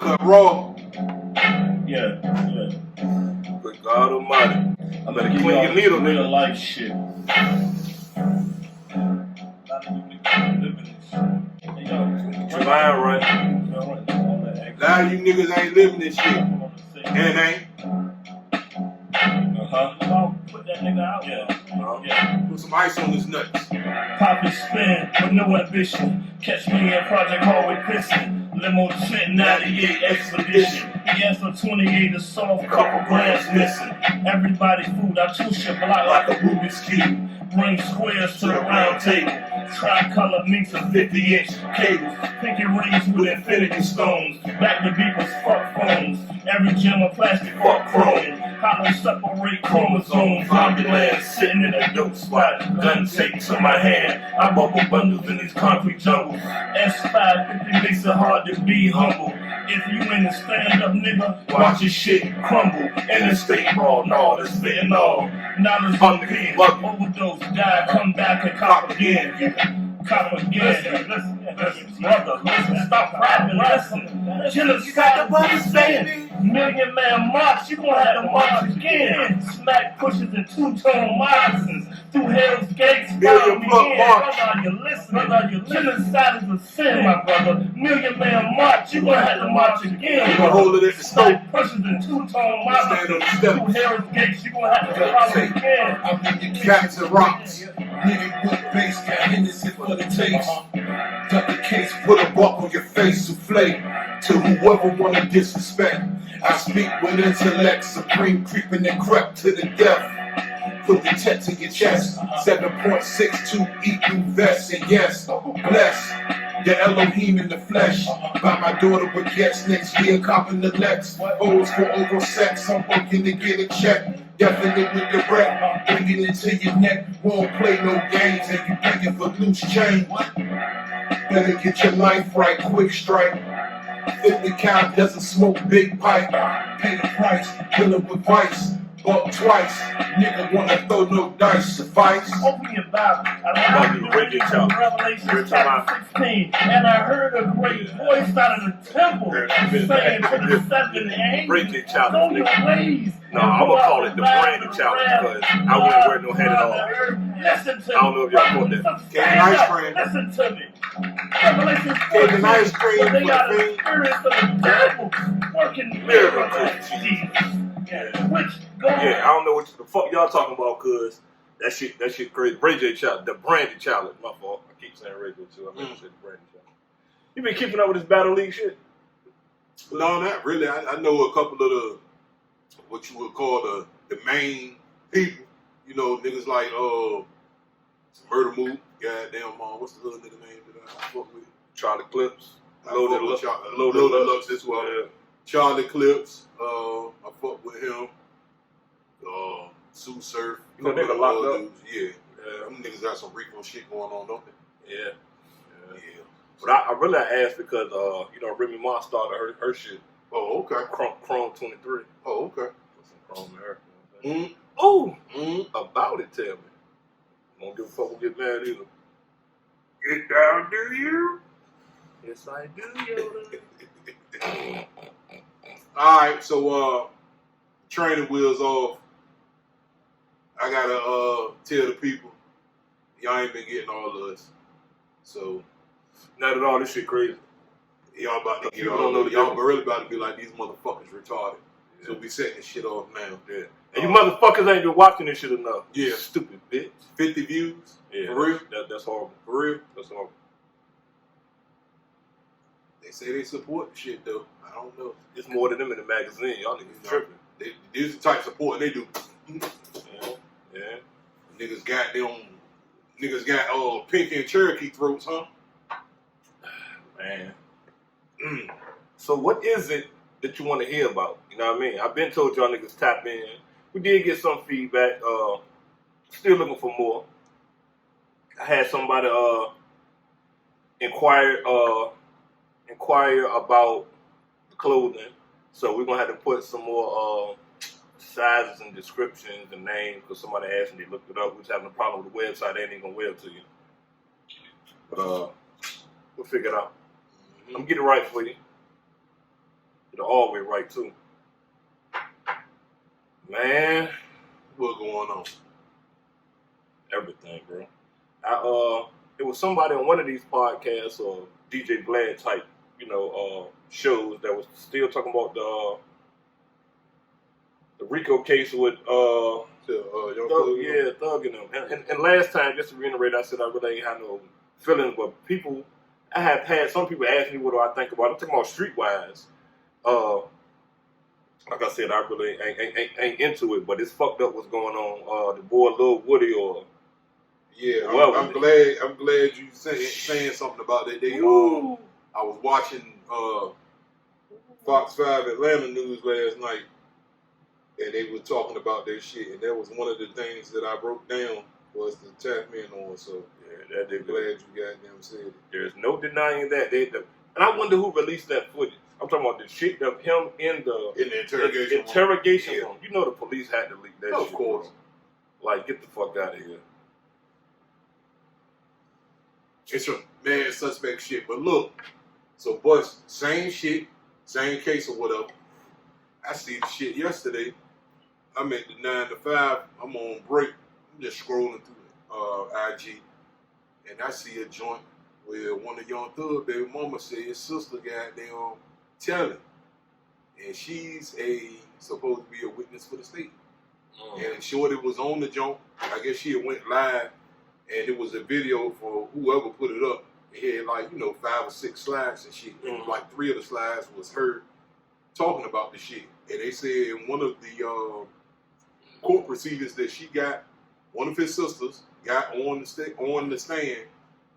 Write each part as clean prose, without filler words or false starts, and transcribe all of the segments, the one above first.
UnCut Raw. Yeah. Good God Almighty. I better clean your needle, real nigga. life shit. A lot of you niggas living this shit. Hey, yo, Your mind right. A lot of you niggas ain't living this shit. And ain't. Put that nigga out. Yeah. Put some ice on his nuts. Pop and spin with no ambition. Catch me in Project Hallway pissing. Limo Trent 98 expedition. He asked for 28 to soft, couple grams missing. Everybody food, I choose your block like a Rubik's Cube. Bring squares to the round table. Tricolor minks and 50-inch cables. Pinky rings with infinity stones. Back to beepers, fuck phones. Every gem of plastic, fuck chrome. Hollow separate chromosomes. Zombieland sitting in a dope spot. Gun taped to my hand. I bubble bundles in these concrete jungles. S550 makes it hard to be humble. If you ain't a stand-up nigga, watch your shit crumble. Interstate brawl, no, that's fentanyl. Knowledge on the pen, overdose, die, come back and cop again. Cop again. Listen, brother, listen, stop rapping, listen. Genocide, what is baby? Million Man March, you gonna have to march again. Smack pushes and two-tone moccasins. Through Hell's Gates, Million me Plug in. March. Brother, are you listening? Genocide is a sin, my brother. Million Man March, you gonna have to march again. You gonna hold it at the stove. Smack pushes and two-tone moccasins. Stand on the steps. Through Hell's Gates, you gonna have to follow again. I'm in your Cats and rocks. Nigga with bass, got Hennessy for the taste. Duck the case, Put a buck on your face, souffle to whoever wanna disrespect. I speak with intellect, supreme creeping and crept to the death. Put the tech to your chest, 7.62 equal vest, and yes, bless the Elohim in the flesh. Buy my daughter baguettes next year, copping the Lex. O's for over sex, I'm working to get a check. Definitely with the rep, bringing it to your neck. Won't play no games, and you begging for loose change. Better get your life right, quick strike. 50 count doesn't smoke big pipe. Pay the price, kill it with vice. Buck twice, nigga wanna throw no dice, suffice. Open your Bible. I read Revelation chapter 16, and I heard a great voice out of the temple saying to the seven angels, go your ways. No, I'm gonna call it the brandy challenge because I wouldn't wear no hat at all. Listen to me. I don't know if y'all caught that. Cake and ice cream. Listen to me. Revelation Cake and ice cream they for got the the fiend. spirits of the devil working miracles. Which go Yeah, I don't know what the fuck y'all talking about, cause that shit crazy. Ray J challenge, the brandy challenge. My fault. I keep saying Ray J too. I meant to say the brandy challenge. You been keeping up with this battle league shit? No, not really. I know a couple of the, what you would call the main people. You know, niggas like Murder Moot, goddamn what's the little nigga name that I fuck with? Charlie Clips, Loaded Lux as well. Yeah. Charlie Clips, I fuck with him. Sue Surf. You know nigga locked up? Dudes. Yeah. Them niggas got some Rico shit going on, don't they? Yeah. But I really asked because you know Remy Ma started her shit. Oh, okay. Chrome 23. Oh, okay. Put some Chrome in her. Oh, about it, tell me. Don't give a fuck, get mad either. Get down, do you? Yes, I do, Yoda. Alright, so training wheels off. I gotta tell the people, y'all ain't been getting all of us. So not at all, this shit crazy. Y'all about to get People all don't know of the y'all difference. really about to be like these motherfuckers retarded. Yeah. So we setting this shit off now. Yeah. And you motherfuckers ain't been watching this shit enough. Yeah. Stupid bitch. 50 views? Yeah. For real? That's horrible. For real? That's horrible. They say they support the shit though. I don't know. It's more than them in the magazine. Y'all niggas tripping. These are the type of support they do. Yeah. Niggas got pink and Cherokee throats, huh? Man. So what is it that you want to hear about? You know what I mean? I've been told y'all niggas tap in. We did get some feedback. Still looking for more. I had somebody inquire about the clothing. So we're gonna have to put some more sizes and descriptions and names because somebody asked and they looked it up. We was having a problem with the website. They ain't even gonna wear it to you. But we'll figure it out. I'm gonna get it right for you. You're always right too. Man, What's going on? everything, bro. It was somebody on one of these podcasts or DJ Glad type, shows that was still talking about the Rico case with Young Thug and them. And last time, just to reiterate, I said I really ain't had no feelings, but I have had some people ask me what do I think about it. I'm talking about streetwise. Like I said, I really ain't into it, but it's fucked up what's going on. The boy Lil Woody or Yeah, well, I'm glad you saying something about that. I was watching Fox 5 Atlanta news last night, and they were talking about that shit, and that was one of the things that I broke down was the tap in on. So yeah, I'm glad you goddamn said it. There's no denying that. And I wonder who released that footage. I'm talking about the shit of him in the interrogation room. You know the police had to leak that shit. Of course. Bro. Like, get the fuck out of here. It's a mad suspect shit. But look, so Boyz, same shit, same case or whatever. I see the shit yesterday. I'm at the 9 to 5. I'm on break. I'm just scrolling through IG, and I see a joint where one of Young Thug baby mama said his sister goddamn telling, and she's supposed to be a witness for the state. And Shorty was on the joint. I guess she had went live, and it was a video for whoever put it up. It had 5 or 6 slides and shit. And like 3 of the slides was her talking about the shit. And they said in one of the court proceedings that she got, one of his sisters got on the stand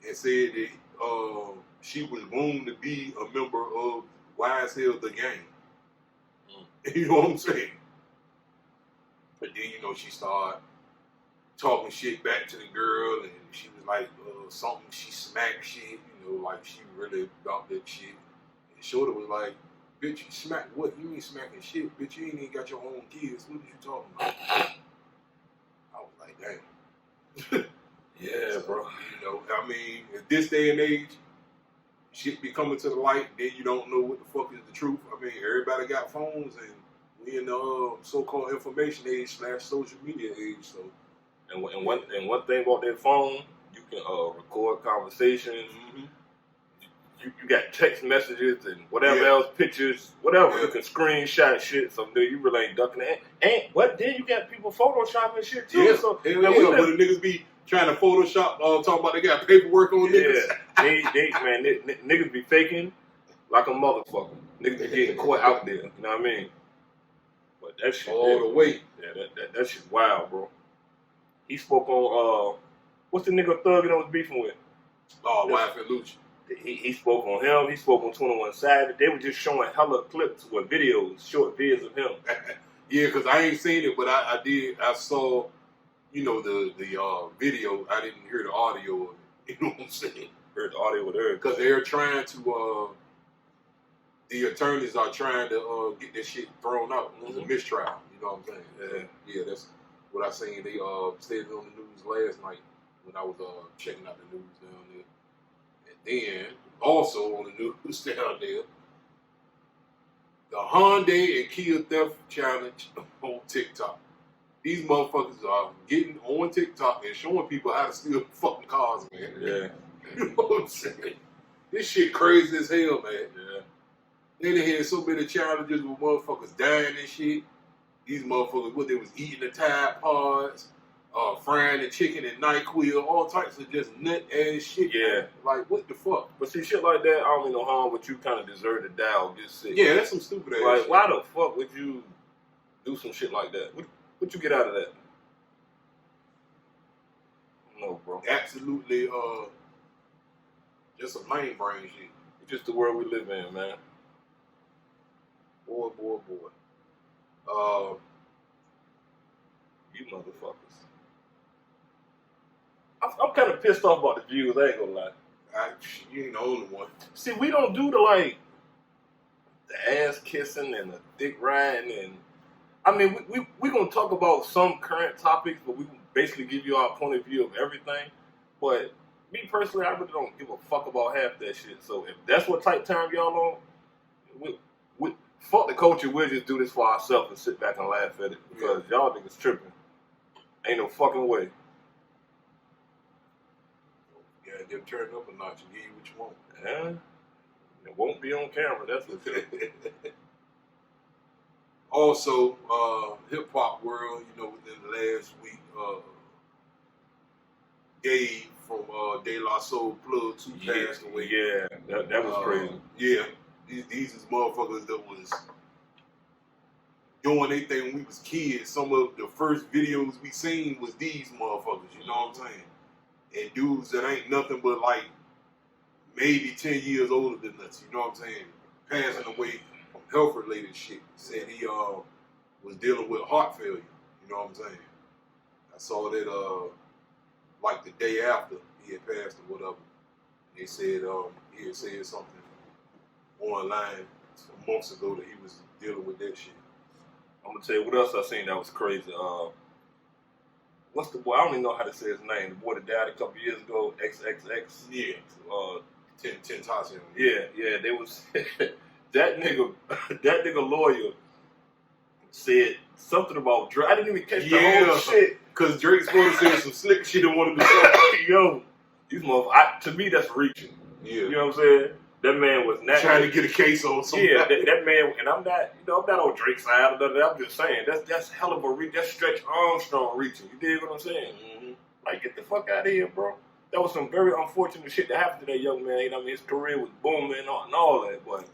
and said that she was groomed to be a member of Wise Hill the gang. You know what I'm saying? But then she started talking shit back to the girl, and she was like something she smacked shit, like she really about that shit. And Shorty was like, "Bitch, you smacked what? You ain't smacking shit, bitch. You ain't even got your own kids. What are you talking about?" I was like, damn. Yeah, so, bro. I mean, at this day and age, shit be coming to the light, then you don't know what the fuck is the truth. I mean, everybody got phones, and we in the so-called information age / social media age. So, and one thing about that phone, you can record conversations. Mm-hmm. You got text messages and whatever else, pictures, whatever. You can screenshot shit, so you really ain't ducking it. And then you got people photoshopping shit too. Yeah, so but the niggas be trying to Photoshop, talking about they got paperwork on niggas. Yeah, niggas be faking like a motherfucker. Niggas be getting caught out there. You know what I mean? But that shit all the way. Yeah, that shit wild, bro. He spoke on what's the nigga Thug that was beefing with? Wife and Lucci. He spoke on him. He spoke on 21 Savage. They were just showing hella clips with videos, short vids of him. Yeah, because I ain't seen it, but I did. I saw, the video. I didn't hear the audio of it. You know what I'm saying? Heard the audio with her. Because they're trying to, the attorneys are trying to get this shit thrown out. It's a mistrial. You know what I'm saying? Yeah, that's what I seen. They said it on the news last night when I was checking out the news down there. Then, also on the news down there, the Hyundai and Kia theft challenge on TikTok. These motherfuckers are getting on TikTok and showing people how to steal fucking cars, man. Yeah. You know what I'm saying? This shit crazy as hell, man. Yeah. Then they had so many challenges with motherfuckers dying and shit. These motherfuckers, they was eating the Tide Pods, frying the chicken and NyQuil, all types of just nut ass shit. Yeah. Man. Like, what the fuck? But see, shit like that, I don't mean no harm, but you kind of deserve to die or get sick. Yeah, that's some stupid ass like, shit. why the fuck would you do some shit like that? What you get out of that? No, bro. Absolutely, just some lame brain shit. It's just the world we live in, man. Boy. You motherfuckers. I'm kind of pissed off about the views, I ain't gonna lie. You ain't the only one. See, we don't do the ass kissing and the dick riding, and I mean, we gonna talk about some current topics, but we basically give you our point of view of everything. But me personally, I really don't give a fuck about half that shit. So if that's what type time y'all on, Fuck the culture, we'll just do this for ourselves and sit back and laugh at it because y'all niggas tripping. Ain't no fucking way. Yeah, them turn up a notch and give you what you want. Yeah. It won't be on camera, that's for sure. Also, hip hop world, you know, within the last week, Gabe from De La Soul Plug 2 passed away. Yeah, that was crazy. Yeah, these is motherfuckers that was doing their thing when we was kids. Some of the first videos we seen was these motherfuckers, you know what I'm saying? And dudes that ain't nothing but like maybe 10 years older than us, you know what I'm saying? Passing away from health related shit. Said he was dealing with heart failure, you know what I'm saying? I saw that like the day after he had passed or whatever. They said he had said something online some months ago that he was dealing with that shit. I'm gonna tell you what else I seen that was crazy. What's the boy? I don't even know how to say his name. The boy that died a couple years ago, XXX. Yeah. Tentacion. Yeah. They was that nigga lawyer said something about Drake. I didn't even catch the whole shit. Cause Drake's supposed to say some slick shit and wanted to do. Yo, these motherfuckers. To me, that's reaching. Yeah. You know what I'm saying? That man was not trying to get a case on something. Yeah, that man, and I'm not, I'm not on Drake's side. I'm just saying that's hell of a reach. That's Stretch Armstrong reaching. You dig what I'm saying? Mm-hmm. Like, get the fuck out of here, bro. That was some very unfortunate shit that happened to that young man. You know what I mean? His career was booming and all that, but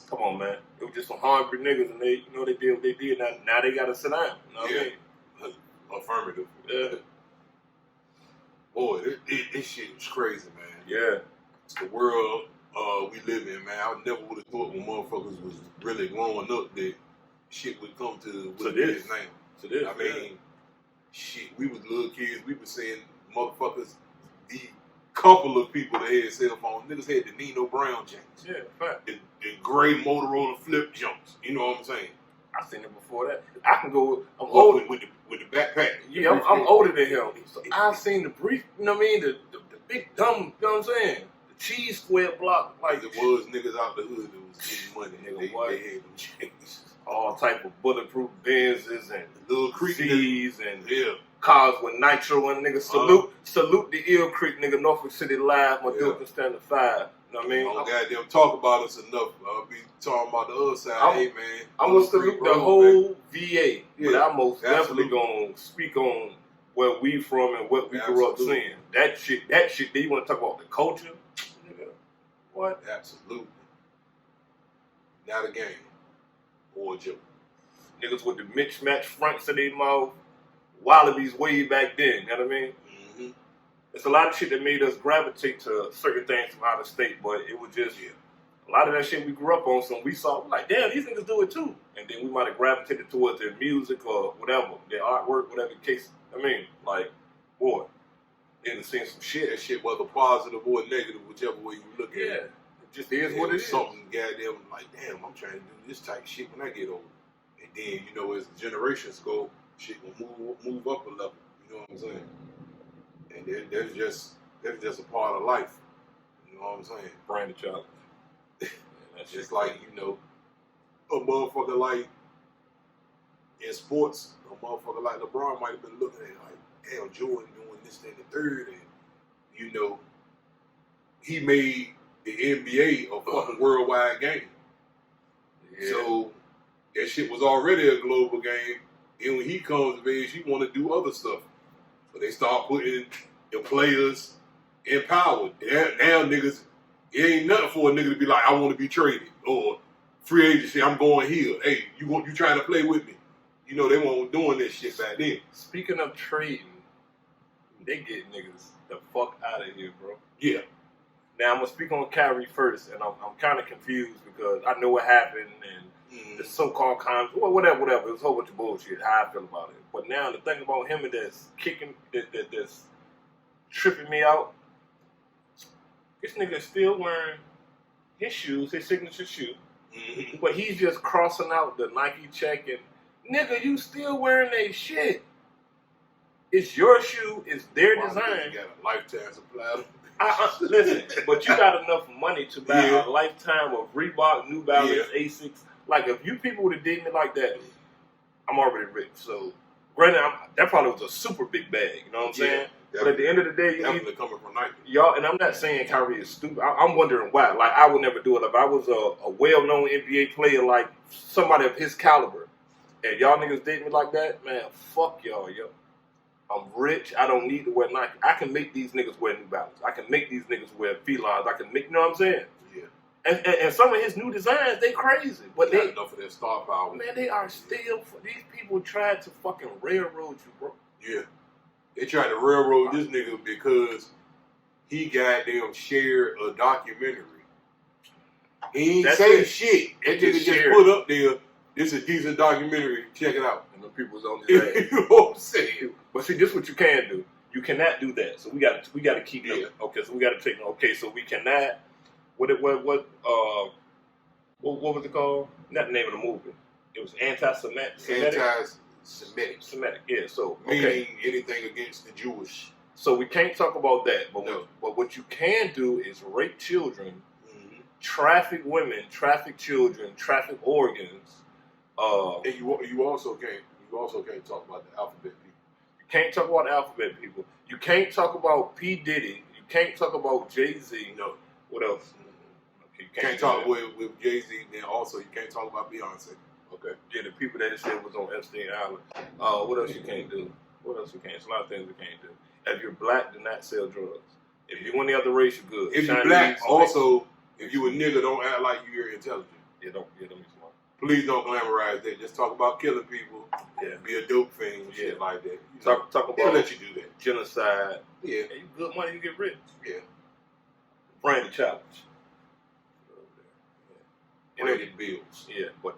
come on, man. It was just some hungry niggas, and they did what they did. Now they gotta sit down. You know what I mean? Affirmative. Yeah. Boy, this shit was crazy, man. Yeah. It's the world we live in, man. I never would have thought when motherfuckers was really growing up that shit would come to what it is now. To this, I mean, shit, we was little kids. We was saying motherfuckers, the couple of people that had cell phones, niggas had the Nino Brown James. Yeah, fact. The gray Motorola flip jumps. You know what I'm saying? I seen it before that. I can go. I'm older older with the backpack. Yeah, I'm older than him. So I've seen the brief. You know what I mean? The big dumb. You know what I'm saying? The cheese square block. Like it was niggas out the hood that was getting money. They had them chains. All type of bulletproof Benzes and Little Creek C's and yeah. cars with nitro and niggas. Salute the Eel Creek nigga, Norfolk City Live. My dude can stand the fire. You know what I mean? Don't goddamn talk about us enough. I'll be talking about the other side. Hey man, I'm gonna salute the whole VA, but I'm most absolutely definitely gonna speak on where we from and what we grew up seeing. That shit. Then you want to talk about the culture? Nigga, what? Absolutely. Not a game or a joke. Niggas with the mismatched fronts of their mouth, wallabies way back then. You know what I mean? Mm-hmm. It's a lot of shit that made us gravitate to certain things from out of state, but it was just a lot of that shit we grew up on. So we saw, like, damn, these niggas do it too, and then we might have gravitated towards their music or whatever, their artwork, whatever the case. I mean, like, boy, niggas seen some shit. That shit, whether positive or negative, whichever way you look at it. It just is what it is. Something goddamn like, damn, I'm trying to do this type of shit when I get older. And then, you know, as the generations go, shit will move up a level. You know what I'm saying? And that's just a part of life. You know what I'm saying? Brand the child. That's just like, you know, a motherfucker like in sports, a motherfucker like LeBron might have been looking at it like, damn, Jordan doing this and the third, and you know, he made the NBA a fucking worldwide game. Yeah. So that shit was already a global game. And when he comes of age, he want to do other stuff. So they start putting the players in power. Now niggas, it ain't nothing for a nigga to be like, I want to be traded. Or free agency, I'm going here. Hey, you trying to play with me? You know, they weren't doing this shit back then. Speaking of trading, they get niggas the fuck out of here, bro. Yeah. Now, I'm going to speak on Kyrie first, and I'm kind of confused because I know what happened, and the so-called comments, whatever, it was a whole bunch of bullshit, how I feel about it. But now, the thing about him that's kicking, that's tripping me out, this nigga is still wearing his shoes, his signature shoe, but he's just crossing out the Nike check, and nigga, you still wearing that shit. It's your shoe, it's their design. You got a lifetime supply. Listen, but you got enough money to buy a lifetime of Reebok, New Balance, Asics. Like, if you people would have did me like that, I'm already rich. So, granted, that probably was a super big bag. You know what I'm saying? But at the end of the day, definitely coming from Nike. Y'all, and I'm not saying Kyrie is stupid. I'm wondering why. Like, I would never do it if I was a well-known NBA player, like somebody of his caliber, and y'all niggas date me like that, man. Fuck y'all, yo. I'm rich. I don't need to wear Nike. I can make these niggas wear New Balance. I can make these niggas wear Felines. I can make, you know what I'm saying? Yeah. And some of his new designs, they crazy. But they enough of their star power. Man, they are still. These people tried to fucking railroad you, bro. Yeah. They tried to railroad this nigga because he goddamn shared a documentary. He ain't say shit. That nigga just put up there, this is a decent documentary, check it out. And the people was on his ass. You know what I'm saying? But see, this is what you can do. You cannot do that. So we got to keep note. Okay, so we got to take note. Okay, so we cannot. What was it called? Not the name of the movie. It was anti-Semitic. Semitic, yeah. So meaning anything against the Jewish. So we can't talk about that. But No. but what you can do is rape children, traffic women, traffic children, traffic organs. And you also can't talk about the alphabet people. You can't talk about alphabet people. You can't talk about P. Diddy. You can't talk about Jay-Z. No. What else? Okay, You can't talk with Jay-Z, and then also you can't talk about Beyonce. Okay. Yeah, the people that it said was on Epstein Island. What else you can't do? What else you can't? It's a lot of things you can't do. If you're black, do not sell drugs. If you're any other race, you're good. If you're black, also, if you a nigga, don't act like you're intelligent. Yeah, don't be smart. Please don't glamorize that. Just talk about killing people. Yeah. Be a dope fiend and shit like that. Talk about they'll let you do that. Genocide. Yeah. Hey, you good money, you get rich. Yeah. Brandy challenge. Branded bills. Yeah, but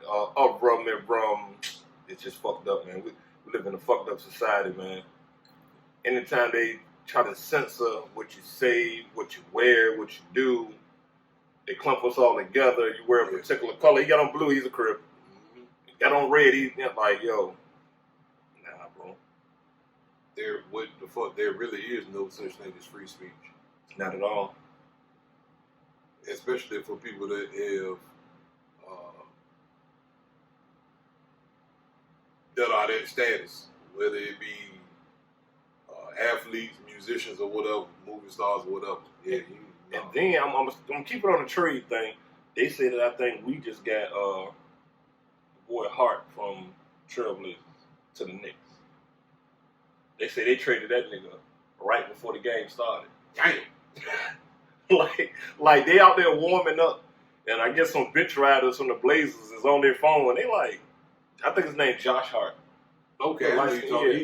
it's just fucked up, man. We live in a fucked up society, man. Anytime they try to censor what you say, what you wear, what you do, they clump us all together. You wear a particular color. He got on blue, he's a Crip. He got on red, he's like, yo, nah, bro. What the fuck? There really is no such thing as free speech. Not at all. Especially for people that have that are that status, whether it be athletes, musicians, or whatever, movie stars, or whatever. Yeah. And then I'm gonna keep it on the trade thing. They say that I think we just got boy Hart from Trailblazers to the Knicks. They say they traded that nigga right before the game started. Damn. like they out there warming up, and I guess some bitch riders from the Blazers is on their phone, and they like, I think his name's Josh Hart. Okay,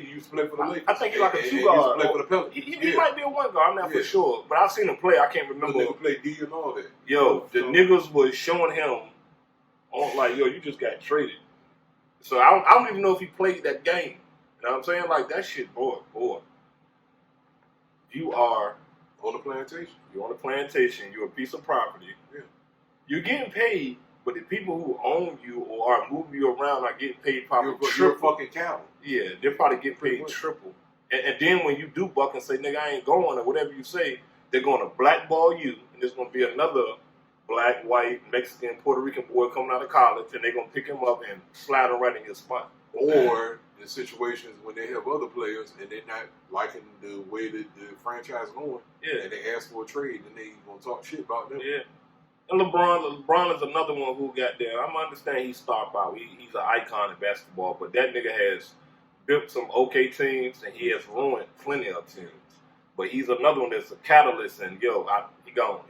he used to play for the Lakers. I think he's like a 2 guard. He used to play for the Pelicans. He might be a 1 guard, I'm not for sure. But I've seen him play, I can't remember. Nigga played D and all that. Yo, the niggas was showing him, on like, yo, you just got traded. So I don't even know if he played that game. You know what I'm saying? Like, that shit, boy. You are on the plantation. You're on the plantation. You're a piece of property. Yeah. You're getting paid, but the people who own you or are moving you around are getting paid probably You're triple. a fucking cow. Yeah, they're probably getting paid triple. And then when you do buck and say, nigga, I ain't going, or whatever you say, they're going to blackball you, and there's going to be another black, white, Mexican, Puerto Rican boy coming out of college, and they're going to pick him up and slide him right in his spot. Or in situations when they have other players and they're not liking the way that the franchise is going, and they ask for a trade, and they going to talk shit about them. Yeah. And LeBron is another one who got there. I'm understand he's star power. He's an icon in basketball, but that nigga has built some okay teams, and he has ruined plenty of teams. But he's another one that's a catalyst, and he gone.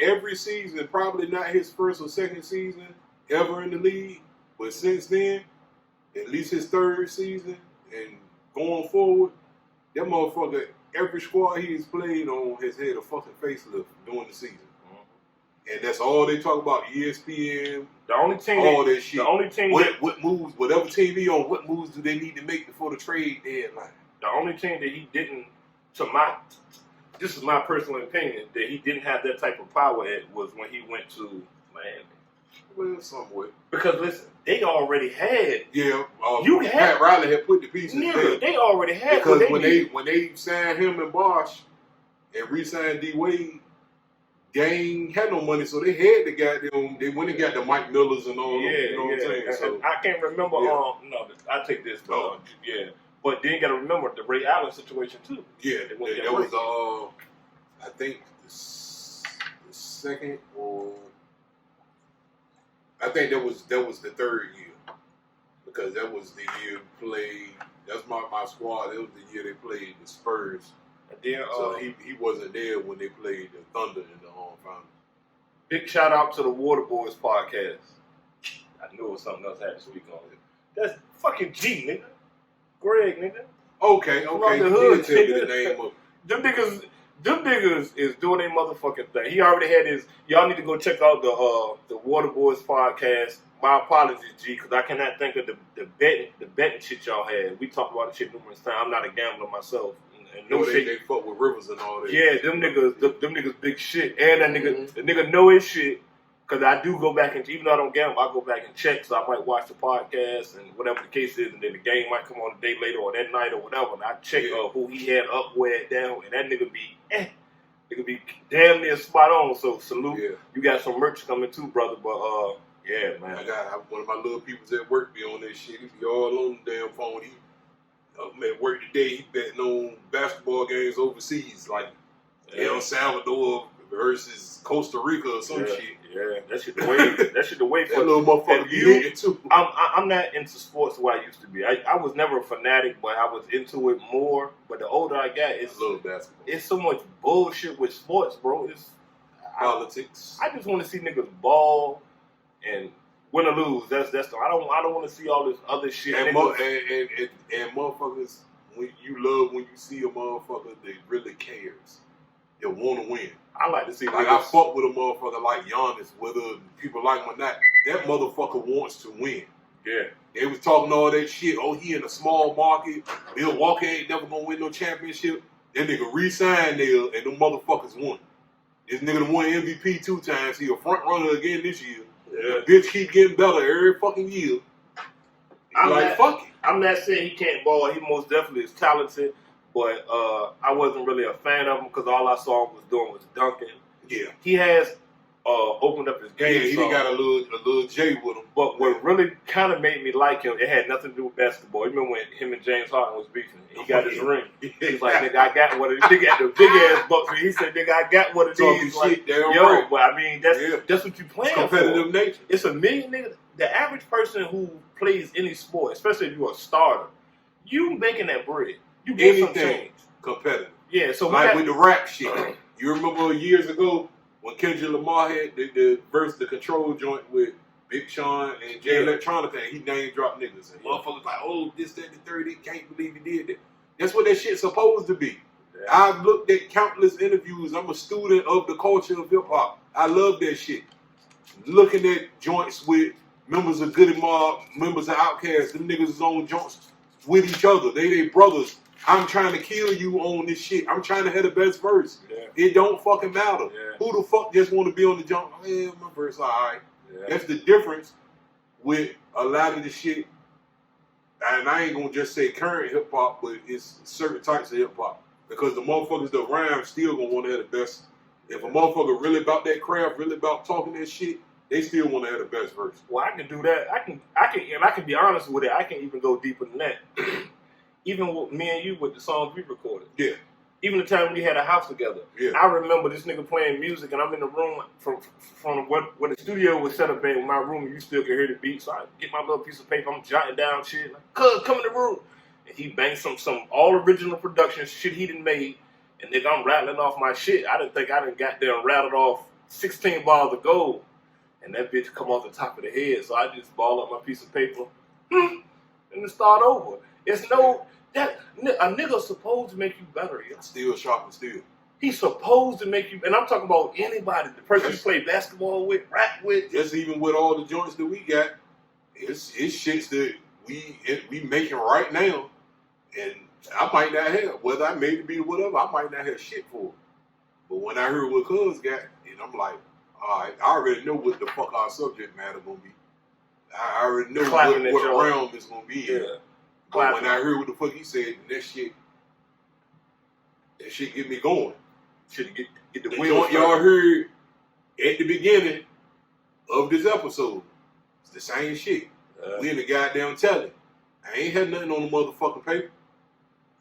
Every season, probably not his first or second season ever in the league, but since then, at least his third season and going forward, that motherfucker, every squad he has played on has had a fucking facelift during the season. And that's all they talk about, ESPN, the only team, all that shit. The only team, what moves, whatever team he on, what moves do they need to make before the trade deadline? The only team that he didn't, this is my personal opinion, that he didn't have that type of power at was when he went to Miami. Well, somewhat. Because listen, they already had. Yeah, Pat Riley had put the pieces there. They already had. Because when they signed him and Bosh and re-signed D Wade gang had no money, so they had the goddamn. They went and got the Mike Millers and all. Yeah, You know what I'm saying? So, I can't remember. Yeah. No, I take this. But, yeah, but then you got to remember the Ray Allen situation too. yeah, that was I think the second or I think that was the third year because that was the year we played. That's my squad. That was the year they played the Spurs. And then So he wasn't there when they played the Thunder in the finals. big shout out to the Water Boys podcast. I knew it was something else I had to speak on it. That's fucking G, nigga. Greg, nigga. Okay. From You the hood, did tell me nigga. the name of. Them niggas is doing a motherfucking thing. He already had his. Y'all need to go check out the Water Boys podcast. My apologies, G, because I cannot think of the betting shit y'all had. We talked about the shit numerous times. I'm not a gambler myself. And no shit. They fuck with Rivers and all that. Yeah, them niggas big shit. And that nigga, the nigga know his shit. Because I do go back and, even though I don't gamble, I go back and check. So I might watch the podcast and whatever the case is. And then the game might come on a day later or that night or whatever. And I check who he had up, where down. And that nigga be, nigga be damn near spot on. So salute. Yeah. You got some merch coming too, brother. But, yeah, man. I got one of my little peoples at work be on that shit. He be all on the damn phone. He at work today. He betting on basketball games overseas, like El Salvador versus Costa Rica or some shit. Yeah, that shit the way. That shit the way for that little motherfucker be hitting too. I'm not into sports the way I used to be. I was never a fanatic, but I was into it more. But the older I got, it's basketball. It's so much bullshit with sports, bro. It's politics. I just want to see niggas ball and win or lose. That's the. I don't want to see all this other shit. And motherfuckers, when you see a motherfucker that really cares, they want to win. I like to see. Like I fuck with a motherfucker like Giannis, whether people like him or not. That motherfucker wants to win. Yeah. They was talking all that shit. Oh, he in a small market. Milwaukee ain't never gonna win no championship. That nigga re-signed there, and them motherfuckers won. This nigga done won MVP 2 times. He a front runner again this year. Yeah. The bitch keep getting better every fucking year. Fuck it. I'm not saying he can't ball. He most definitely is talented. But I wasn't really a fan of him because all I saw him was doing was dunking. Yeah. He has opened up his game. Yeah, he got a little J with him. But what really kind of made me like him, it had nothing to do with basketball. You remember when him and James Harden was beefing? He got his ring. He's like, nigga, I got what it is. Nigga got the big ass bucks. And he said, nigga, I got what it is. Like, right. But I mean, that's what you playing it's competitive for. Nature. It's a million niggas. The average person who plays any sport, especially if you're a starter, you making that bread. You get some change. Competitive. Yeah, so like with the rap shit. You remember years ago when Kendrick Lamar had the Control joint with Big Sean and Jay Electronica, and he name dropped niggas. And motherfuckers like, oh, this, that, the third, they can't believe he did that. That's what that shit's supposed to be. Yeah. I've looked at countless interviews. I'm a student of the culture of hip hop. I love that shit. Looking at joints with members of Goody Mob, members of Outkast, them niggas is on joints with each other. They brothers. I'm trying to kill you on this shit. I'm trying to have the best verse. Yeah. It don't fucking matter. Yeah. Who the fuck just want to be on the jump? Oh, yeah, my verse all right. Yeah. That's the difference with a lot of the shit. And I ain't gonna just say current hip hop, but it's certain types of hip hop. Because the motherfuckers that rhyme still gonna want to have the best. If a motherfucker really about that craft, really about talking that shit, they still want to have the best verse. Well, I can do that. I can be honest with it. I can even go deeper than that. Even with me and you with the songs we recorded. Yeah. Even the time we had a house together. Yeah. I remember this nigga playing music and I'm in the room from where the studio was set up in my room and you still can hear the beat. So I get my little piece of paper, I'm jotting down shit. Like, cuz, come in the room. And he banged some all original production shit he done made. And nigga, I'm rattling off my shit. I didn't think I done got there and rattled off 16 bars of gold. And that bitch come off the top of the head. So I just ball up my piece of paper and then start over. It's no... That a nigga's supposed to make you better, yo. Still sharp and still. He's supposed to make you, and I'm talking about anybody, the person you play basketball with, rap with. Just even with all the joints that we got, it's shits that we making right now, and I might not have, whether I made it be whatever, I might not have shit for it. But when I heard what Cuz got, and I'm like, all right, I already know what the fuck our subject matter gonna be. I already know what realm it's gonna be in. But when I heard what the fuck he said, that shit get me going. Should get the wheel. Y'all heard at the beginning of this episode, it's the same shit. We in the goddamn telly. I ain't had nothing on the motherfucking paper.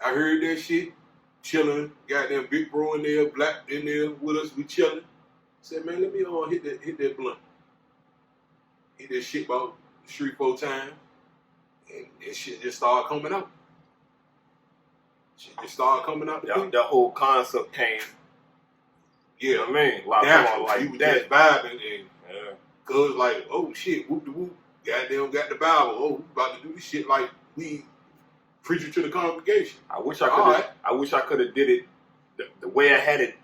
I heard that shit, chilling, goddamn big bro in there, black in there with us, we chilling. Said, man, let me hit that blunt. Hit that shit about 3-4 times. And that shit just started coming out. Shit just started coming out. That whole concept came. Yeah, I mean, a lot of natural. people like we was that. just vibing and cuz like, oh shit, whoop de whoop, goddamn got the Bible. Oh, we about to do this shit like we preaching to the congregation. I wish I could have did it the way I had it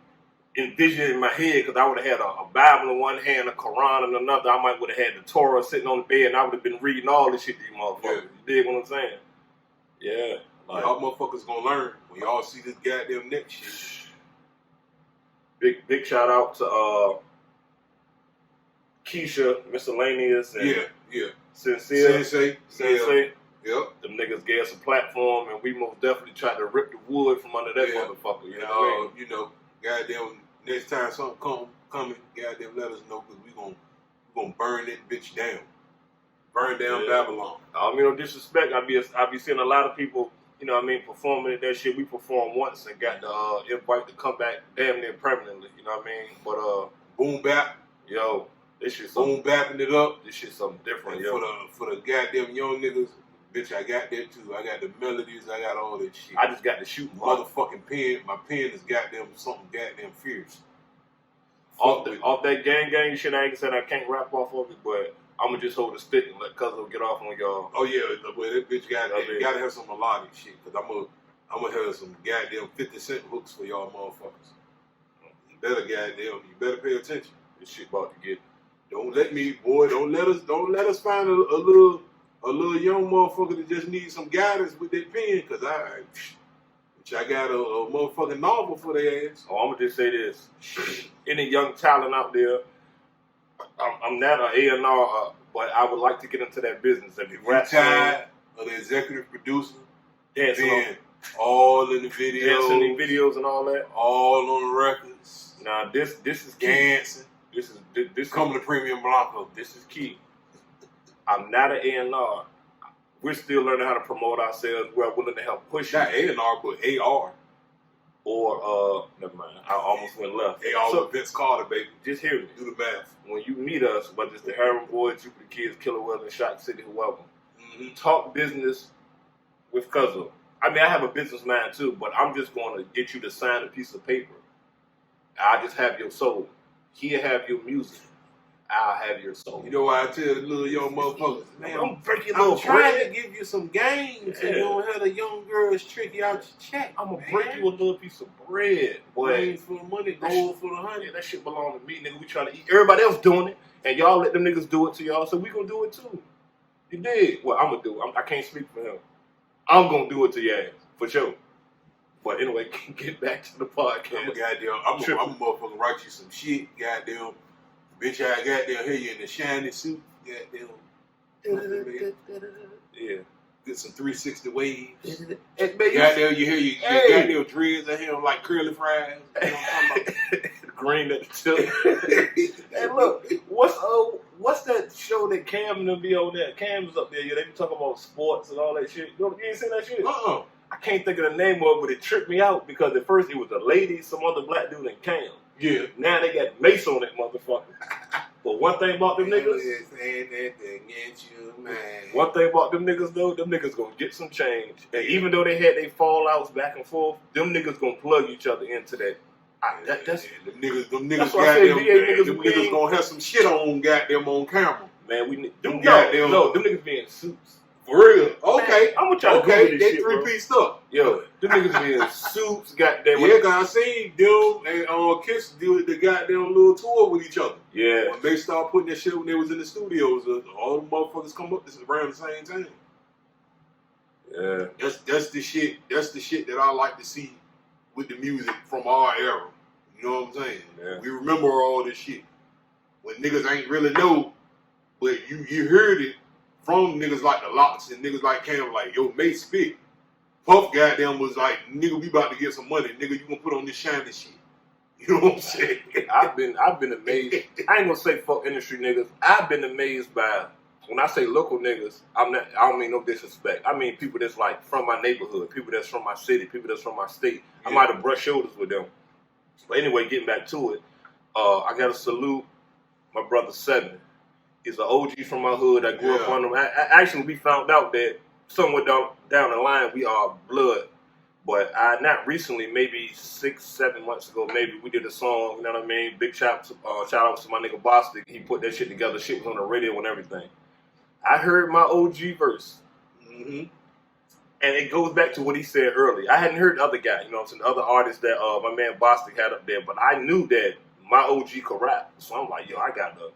envisioned in my head, because I would have had a Bible in one hand, a Quran in another. I might would have had the Torah sitting on the bed, and I would have been reading all this shit to you motherfuckers. Yeah. You dig what I'm saying? Yeah. Like, y'all motherfuckers gonna learn when y'all see this goddamn next shit. Big shout out to Keisha, Miscellaneous, and Yeah. Sensei. Sensei. Yep. Them niggas gave us a platform, and we most definitely tried to rip the wood from under that motherfucker. You know what I mean? You know, goddamn, next time something coming, goddamn, let us know, because we gonna burn that bitch down. Burn down Babylon. I mean, no disrespect. I be seeing a lot of people, you know what I mean, performing that shit. We performed once and got the invite to come back damn near permanently. You know what I mean? But boom bap. Yo, this shit boom bapping it up. This shit something different, and yo. For the goddamn young niggas, bitch, I got that too. I got the melodies. I got all that shit. I just got the shooting motherfucking pen. My pen is goddamn something goddamn fierce. Off that gang shit, I ain't saying I can't rap off of it, but I'ma just hold the stick and let Cuzzo get off on y'all. Oh yeah, but that bitch gotta have some melodic shit, because I'm gonna have some goddamn 50-cent hooks for y'all motherfuckers. You better pay attention. This shit about to get. Don't let us find a little young motherfucker that just needs some guidance with their pen, because I got a motherfucking novel for their ass. Oh, I'm gonna just say this: any young talent out there, I'm not an A&R, but I would like to get into that business. If you're tired of the executive producer, dancing all in the videos, dancing in videos and all that, all on the records. Now this is key. Dancing. This coming to Premium Blanco. This is key. I'm not an A&R. We're still learning how to promote ourselves. We're willing to help push not A&R, but AR. Or never mind. I almost went left. AR with Vince Carter, baby. Just hear me. Do the math. When you meet us, whether it's the Heroin Boyz, Jupiter Kids, Killer Weather, Shot City, whoever, talk business with Cuzzo. I mean, I have a business mind too, but I'm just going to get you to sign a piece of paper. I just have your soul. He'll have your music. I'll have your soul. You know why I tell the little young motherfuckers, man, I'm trying to give you some games and you don't have the young girls trick you out your check. I'm going to break you a little piece of bread. Brain for the money, gold for the honey. Yeah, that shit belong to me, nigga. We trying to eat. Everybody else doing it, and y'all let them niggas do it to y'all, so we going to do it too. You did. Well, I'm going to do it. I can't speak for him. I'm going to do it to your ass, for sure. But anyway, get back to the podcast. I'm a motherfucker write you some shit, goddamn. Bitch, I goddamn hear you in the shiny suit, goddamn. Yeah. Get some 360 waves. Goddamn, you hear you goddamn dreads in here like curly fries. You know what I'm talking about? Green at the tip. Hey, look, what's that show that Cam and them be on there? Cam's up there, they be talking about sports and all that shit. You ain't seen that shit? I can't think of the name of it, but it tripped me out because at first it was a lady, some other black dude, and Cam. Yeah. Now they got Mace on that motherfucker. But one thing about them niggas, one thing about them niggas though, them niggas gonna get some change. And even though they had their fallouts back and forth, them niggas gonna plug each other into that. Them niggas gonna have some shit on goddamn on camera. Man, them niggas be in suits. For real? Okay. I'm gonna try to Google this they shit, three-pieced up. Yo, them niggas be in suits, goddamn. Yeah, cause I seen them and Kiss do the goddamn little tour with each other. Yeah. When they started putting that shit when they was in the studios, all the motherfuckers come up around the same time. Yeah. That's the shit. That's the shit that I like to see with the music from our era. You know what I'm saying? Yeah. We remember all this shit when niggas ain't really know, but you heard it from niggas like the Locks and niggas like Cam, like, yo, Mace spit. Puff goddamn was like, nigga, we about to get some money. Nigga, you gonna put on this shiny shit. You know what I'm saying? I've been amazed. I ain't gonna say fuck industry niggas. I've been amazed by, when I say local niggas, I don't mean no disrespect. I mean people that's like from my neighborhood, people that's from my city, people that's from my state. I might have brushed shoulders with them. But anyway, getting back to it, I gotta salute my brother Seven. He's an OG from my hood. I grew up on him. Actually, we found out that somewhere down the line we are blood. But not recently, maybe 6-7 months ago, maybe we did a song. You know what I mean? Big shout out to my nigga Bostic. He put that shit together. Shit was on the radio and everything. I heard my OG verse, and it goes back to what he said earlier. I hadn't heard the other guy, you know what I'm saying, the other artists that my man Bostic had up there, but I knew that my OG could rap. So I'm like, yo, I got the,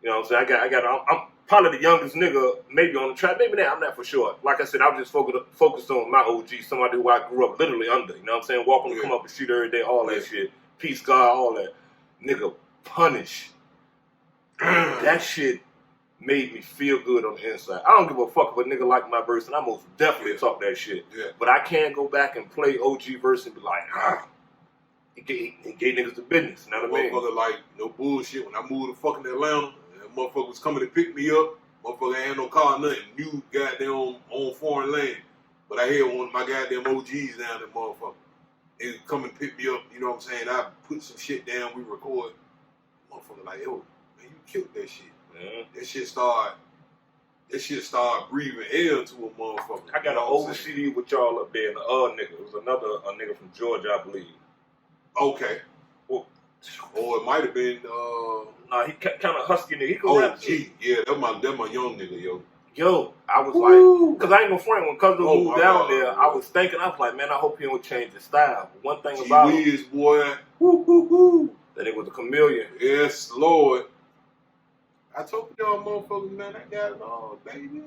you know what I'm saying, I'm probably the youngest nigga maybe on the track. Maybe not, I'm not for sure. Like I said, I'm just focused on my OG, somebody who I grew up literally under, you know what I'm saying, walking to come up the street every day, all that shit. Peace, God, all that. Nigga, Punish. That shit made me feel good on the inside. I don't give a fuck if a nigga like my verse, and I most definitely talk that shit. Yeah. But I can't go back and play OG verse and be like, he gave niggas the business, you know what I mean? Motherfucker, like, no bullshit. When I moved to fucking Atlanta, that motherfucker was coming to pick me up. Motherfucker ain't had no car, nothing. New goddamn on foreign land. But I had one of my goddamn OGs down there, motherfucker. They come and pick me up, you know what I'm saying? I put some shit down, we record. Motherfucker like, yo, man, you killed that shit. Man. That shit started breathing air to a motherfucker. I got an old CD with y'all up there, and the nigga. It was a nigga from Georgia, I believe. Okay. Well, or it might have been, nah, he kind of husky nigga. He could rap. Gee, yeah, that's my young nigga, yo. Yo, I was like, because I ain't gonna front, when Cuz moved down there, I was thinking, I was like, man, I hope he don't change his style. But one thing about him, boy, that it was a chameleon. Yes, Lord. I told y'all motherfuckers, man, I got it all, baby.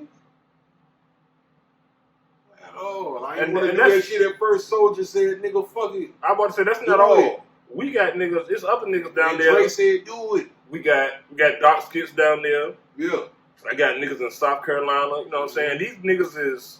Oh, I ain't want to do that shit at first. Soldier said, nigga, fuck it. I about to say, that's not all. We got niggas, there's other niggas down there. Dre said, do it. We got dark skits down there. Yeah. I got niggas in South Carolina, you know what I'm saying? These niggas is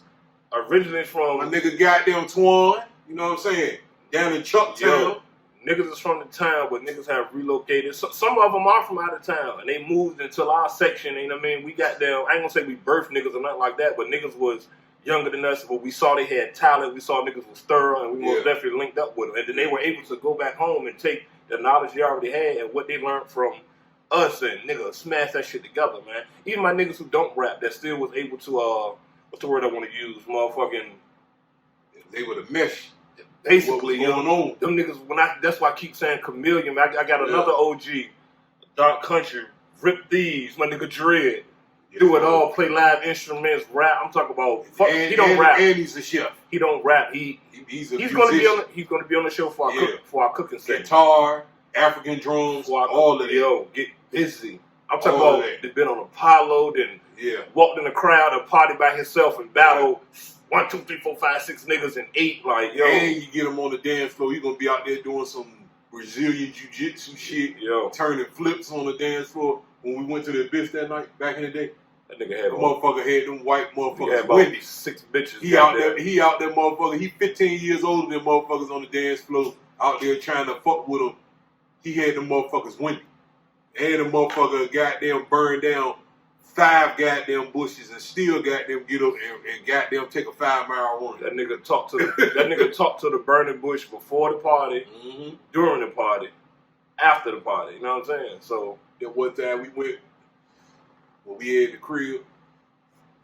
originally from... My nigga goddamn Twan, you know what I'm saying? Down in Chucktown. Niggas is from the town, but niggas have relocated. So, some of them are from out of town, and they moved into our section, you know what I mean? We got down, I ain't gonna say we birthed niggas or nothing like that, but niggas was younger than us, but we saw they had talent, we saw niggas was thorough, and we most definitely linked up with them. And then they were able to go back home and take the knowledge they already had and what they learned from us, and nigga smash that shit together, man. Even my niggas who don't rap, that still was able to, what's the word I want to use? Motherfucking... They were the mesh. Basically, what was going on? Them niggas, that's why I keep saying chameleon, man. I got another OG, Dark Country, Rip Thieves, my nigga Dread. Do it all, play live instruments, rap. I'm talking about, he don't rap. And he's a chef. He don't rap. He's gonna be on the show for our cooking segment. Guitar, African drums, all of it. Yo, get busy. I'm talking about they've been on Apollo, then walked in the crowd and party by himself and battle 1, 2, 3, 4, 5, 6 niggas and 8. Like, yo. And you get him on the dance floor, you're gonna be out there doing some Brazilian jiu-jitsu shit, turning flips on the dance floor. When we went to the Abyss that night, back in the day, that nigga had motherfucker had them white motherfuckers. Had about 6 bitches. He out there, motherfucker. He 15 years older than motherfuckers on the dance floor, out there trying to fuck with them. He had them motherfuckers windy. And the motherfucker goddamn burned down 5 goddamn bushes and still goddamn get up and goddamn take a 5-mile run. That nigga talked to the burning bush before the party, during the party, after the party. You know what I'm saying? So that one time we went when we had the crib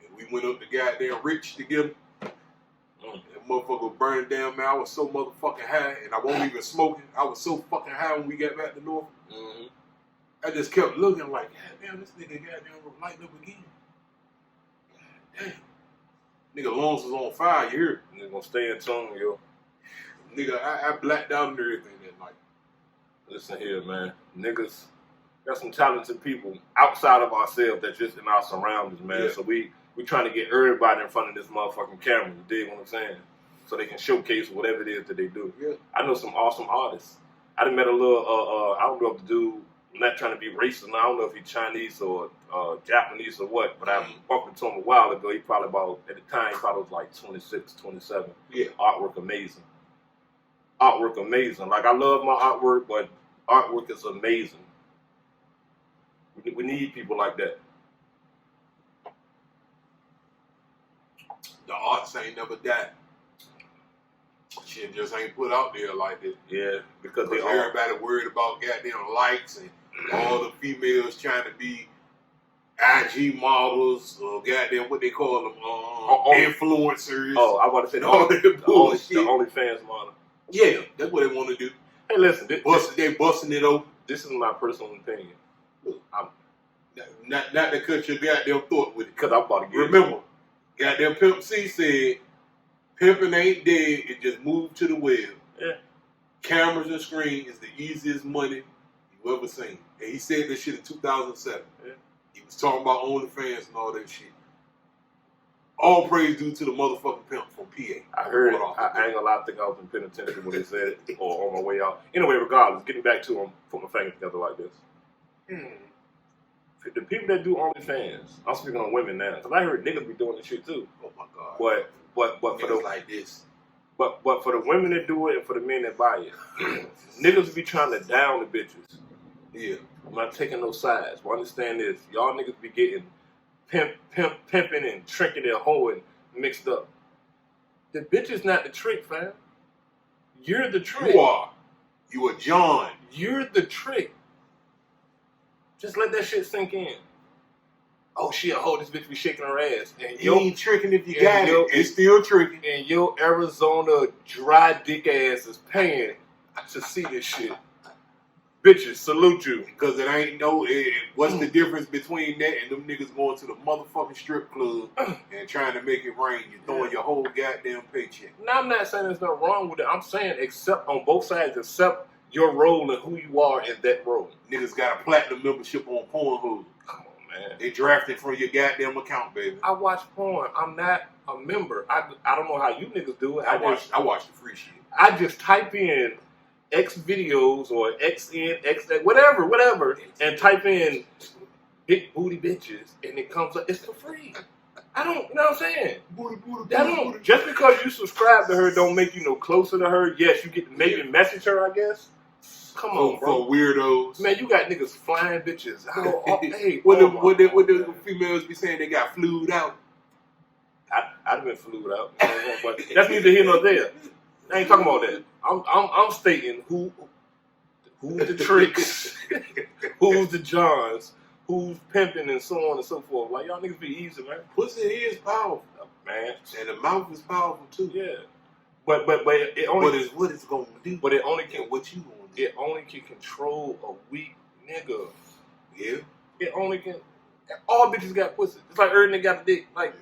and we went up to goddamn Rich together. That motherfucker burned down, man. I was so motherfucking high and I wasn't even smoking. I was so fucking high when we got back to North. I just kept looking like, God damn, this nigga goddamn lighting up again. God damn. Nigga lungs was on fire, you hear? Nigga gonna stay in tune, yo. Nigga, I blacked out and everything that night. Listen here, man. Niggas got some talented people outside of ourselves that just in our surroundings, man. Yeah. So we trying to get everybody in front of this motherfucking camera, you dig what I'm saying? So they can showcase whatever it is that they do. Yeah. I know some awesome artists. I done met a little, I don't know if the dude, I'm not trying to be racist, I don't know if he's Chinese or Japanese or what, but I bumped into him a while ago. He probably about, at the time, he probably was like 26, 27. Yeah. Artwork amazing. Like, I love my artwork, but artwork is amazing. We need people like that. The arts ain't never died. Shit just ain't put out there like this. Yeah, because Everybody worried about goddamn likes and all the females trying to be IG models or goddamn what they call them, influencers. Oh, I want to say all that bullshit. The OnlyFans model. Yeah, that's what they want to do. Hey, listen, They busting it open. This is my personal opinion. Not to cut your goddamn thought with it. Because I'm about to get Remember, goddamn Pimp C said, pimping ain't dead, it just moved to the web. Yeah. Cameras and screen is the easiest money you ever seen. And he said this shit in 2007. Yeah. He was talking about OnlyFans and all that shit. All praise due to the motherfucking pimp from PA. I heard it. I ain't gonna lie, I think I was in penitentiary when they said it, or on my way out. Anyway, regardless, getting back to them, put my fingers together like this. The people that do OnlyFans, I'm speaking on women now, because I heard niggas be doing this shit too. Oh my God. But for the like this. But for the women that do it and for the men that buy it, niggas be trying to down the bitches. Yeah. I'm not taking no sides, but understand this. Y'all niggas be getting pimping and tricking and hoeing mixed up. The bitch is not the trick, fam. You're the trick. You are. You are John. You're the trick. Just let that shit sink in. Oh shit, this bitch be shaking her ass. And you ain't tricking if you got it. It's still tricking. And your Arizona dry dick ass is paying to see this shit. Bitches, salute you. Because it ain't what's the difference between that and them niggas going to the motherfucking strip club and trying to make it rain? You're throwing your whole goddamn paycheck. Now, I'm not saying there's nothing wrong with it. I'm saying accept on both sides, accept your role and who you are in that role. Niggas got a platinum membership on Pornhub. Come on, man. They drafted from your goddamn account, baby. I watch porn. I'm not a member. I don't know how you niggas do it. I watch the free shit. I just type in X videos or XN, whatever, and type in big booty bitches, and it comes up. It's for free. I don't, you know what I'm saying? Booty. Just because you subscribe to her don't make you no closer to her. Yes, you get to maybe message her, I guess. Come on, bro. For weirdos. Man, you got niggas flying bitches. Hey, what the females be saying they got flued out? I've been flued out. But that's neither here nor there. I ain't talking about that. I'm stating who's the tricks, who's the Johns, who's pimping, and so on and so forth. Like, y'all niggas be easy, man. Pussy is powerful, man, and the mouth is powerful too. Yeah, but it only what it's gonna do. But it only can what you gonna do. It only can control a weak nigga. Yeah. It only can. All bitches got pussy. It's like every nigga got a dick. Like,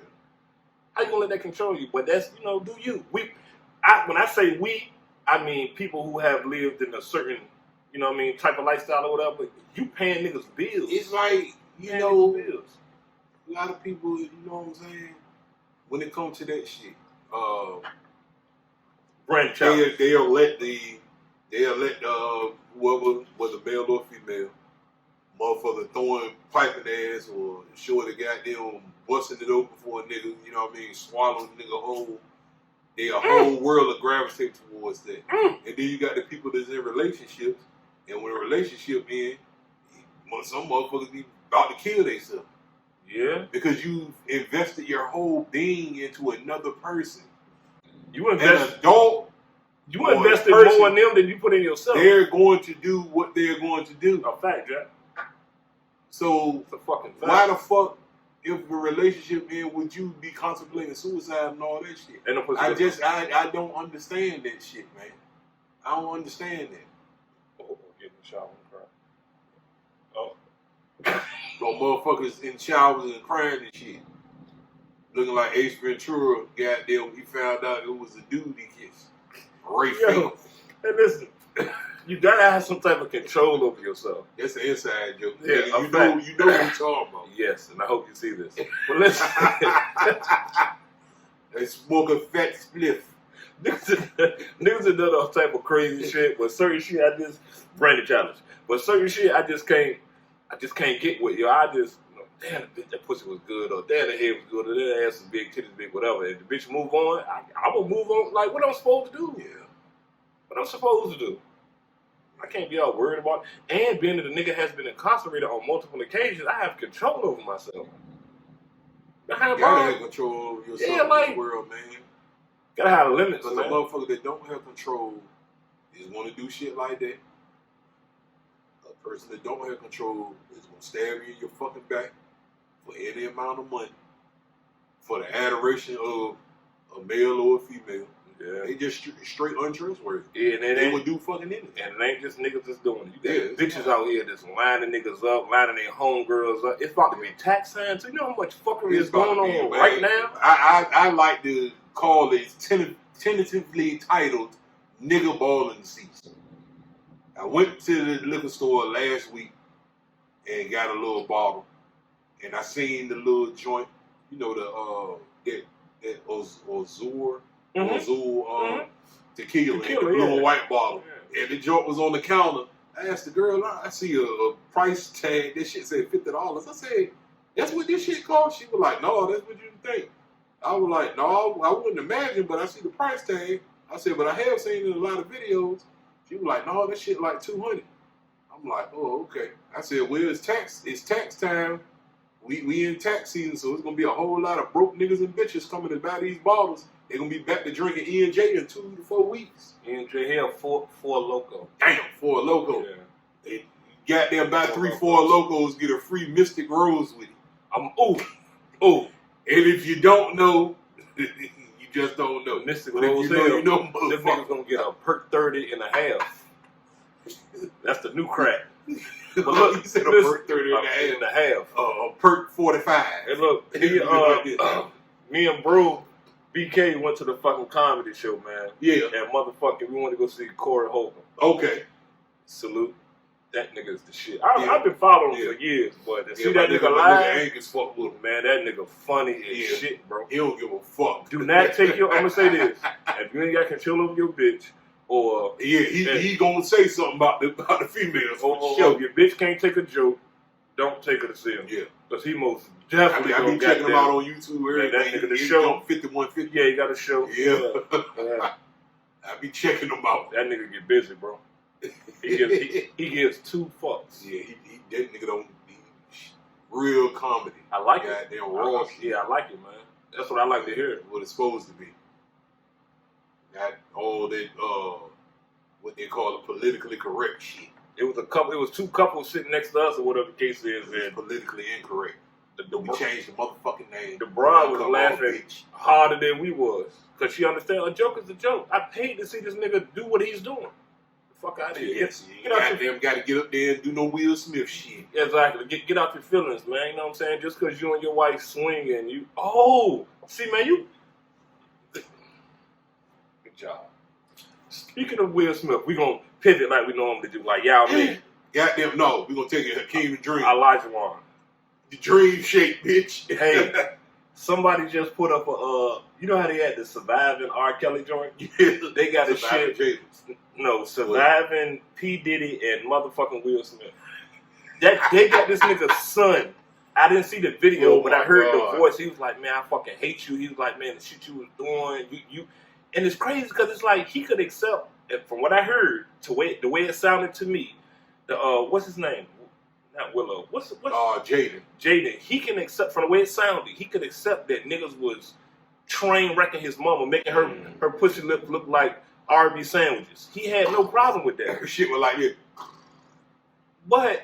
how you gonna let that control you? But that's, do you? When I say we, I mean people who have lived in a certain, type of lifestyle or whatever. But you paying niggas bills. It's like, bills. A lot of people, you know what I'm saying? When it comes to that shit, they'll let whoever, whether male or female, motherfucker throwing piping ass or shorty goddamn busting it open for a nigga, swallowing the nigga whole. Their whole world will gravitate towards that. And then you got the people that's in relationships, and when a relationship ends, some motherfuckers be about to kill themselves. Yeah. Because you've invested your whole being into another person. You invest an adult. You invested more in them than you put in yourself. They're going to do what they're going to do. A fact, Jack. So it's a fucking fact. Why the fuck, if the relationship ends, would you be contemplating suicide and all that shit? I don't understand that shit, man. I don't understand that. Oh, get in the shower and cry. Oh. No motherfuckers in showers and crying and shit. Looking like Ace Ventura, goddamn, he found out it was a dude he kissed. Ray Field. Hey, listen. You gotta have some type of control over yourself. That's an inside joke. Yeah, you know what we're talking about. Yes, and I hope you see this. But listen. They smoke a fat spliff. Niggas have done all type of crazy shit, but certain shit I just branded challenge. But certain shit I just can't get with. I just damn, that pussy was good, or damn, the head was good, or that ass was big, titties big, whatever. And the bitch move on, I will move on like what I'm supposed to do. Yeah. What I'm supposed to do. I can't be all worried about it. And being that the nigga has been incarcerated on multiple occasions, I have control over myself. You gotta have control of yourself in the world, man. Gotta have limits, because man. a motherfucker that don't have control is gonna do shit like that. A person that don't have control is gonna stab you in your fucking back for any amount of money, for the adoration of a male or a female. Yeah. They just straight untrustworthy. Yeah, and they would do fucking anything. And it ain't just niggas that's doing it. You got bitches out here that's lining niggas up, lining their homegirls up. It's about to be tax time, so you know how much fuckery is going on right now? I like to call it tentatively titled nigga balling season. I went to the liquor store last week and got a little bottle, and I seen the little joint, you know, that Azul tequila in the blue and white bottle. Yeah. And the joint was on the counter. I asked the girl, I see a price tag. This shit said $50. I said, that's what this shit cost? She was like, no, that's what you think. I was like, no, I wouldn't imagine, but I see the price tag. I said, but I have seen it in a lot of videos. She was like, no, that shit like $200. I'm like, oh, okay. I said, well, it's tax time. We in tax season, so it's gonna be a whole lot of broke niggas and bitches coming to buy these bottles. They're gonna be back to drinking E&J in 2 to 4 weeks. E&J here, four loco. Damn, 4 loco. Yeah. They goddamn buy 3-4 locos, get a free Mystic Rose with it. And if you don't know, you just don't know. Mystic but Rose, if you know, you know, this nigga's gonna get a perk 30 and a half. That's the new crack. But look, you said a perk 30 and a half. A perk 45. And look, me and bro, BK went to the fucking comedy show, man. Yeah. And motherfucking, we went to go see Corey Holcomb. Okay. Salute. That nigga is the shit. I've been following him for years, but to see that nigga live, Angus fuck with him. Man, that nigga funny as shit, bro. He don't give a fuck. Do not take your, I'm gonna say this, if you ain't got control over your bitch, or he gonna say something about the females. Or your bitch can't take a joke, don't take her to see him. Yeah. Because he most definitely I be checking him out on YouTube. That nigga the show. 5150. Yeah, he got a show. Yeah. I be checking him out. That nigga get busy, bro. He gives 2 fucks. Yeah, that nigga don't real comedy. I like it. Goddamn raw shit. Yeah, I like it, man. That's what I like to hear. What it's supposed to be. Not all that what they call the politically correct shit. It was 2 couples sitting next to us or whatever the case is. It's politically incorrect. We changed the motherfucking name. The bride was laughing harder than we was. Because she understand a joke is a joke. I paid to see this nigga do what he's doing. Fuck out of here. Yes, you goddamn got to get up there and do no Will Smith shit. Exactly. Get out your feelings, man. You know what I'm saying? Just because you and your wife swing and you... see, man, you... Good job. Speaking of Will Smith, we going to pivot like we normally do. Like, y'all mean. Goddamn, no. We going to take it Hakeem the Dream. Elijah Wan. The dream shape, bitch. Hey, somebody just put up a... you know how they had the Surviving R. Kelly joint? Yeah. They got a shit... No, Surviving P. Diddy and motherfucking Will Smith. They got this nigga's son. I didn't see the video, but I heard the voice. He was like, man, I fucking hate you. He was like, man, the shit you was doing, you. And it's crazy because it's like he could accept, from what I heard, the way it sounded to me, what's his name? Not Willow. What's Jaden. Jaden. He can accept, from the way it sounded, he could accept that niggas was train wrecking his mama, making her pussy lip look like R&B sandwiches. He had no problem with that. Her shit was like this. But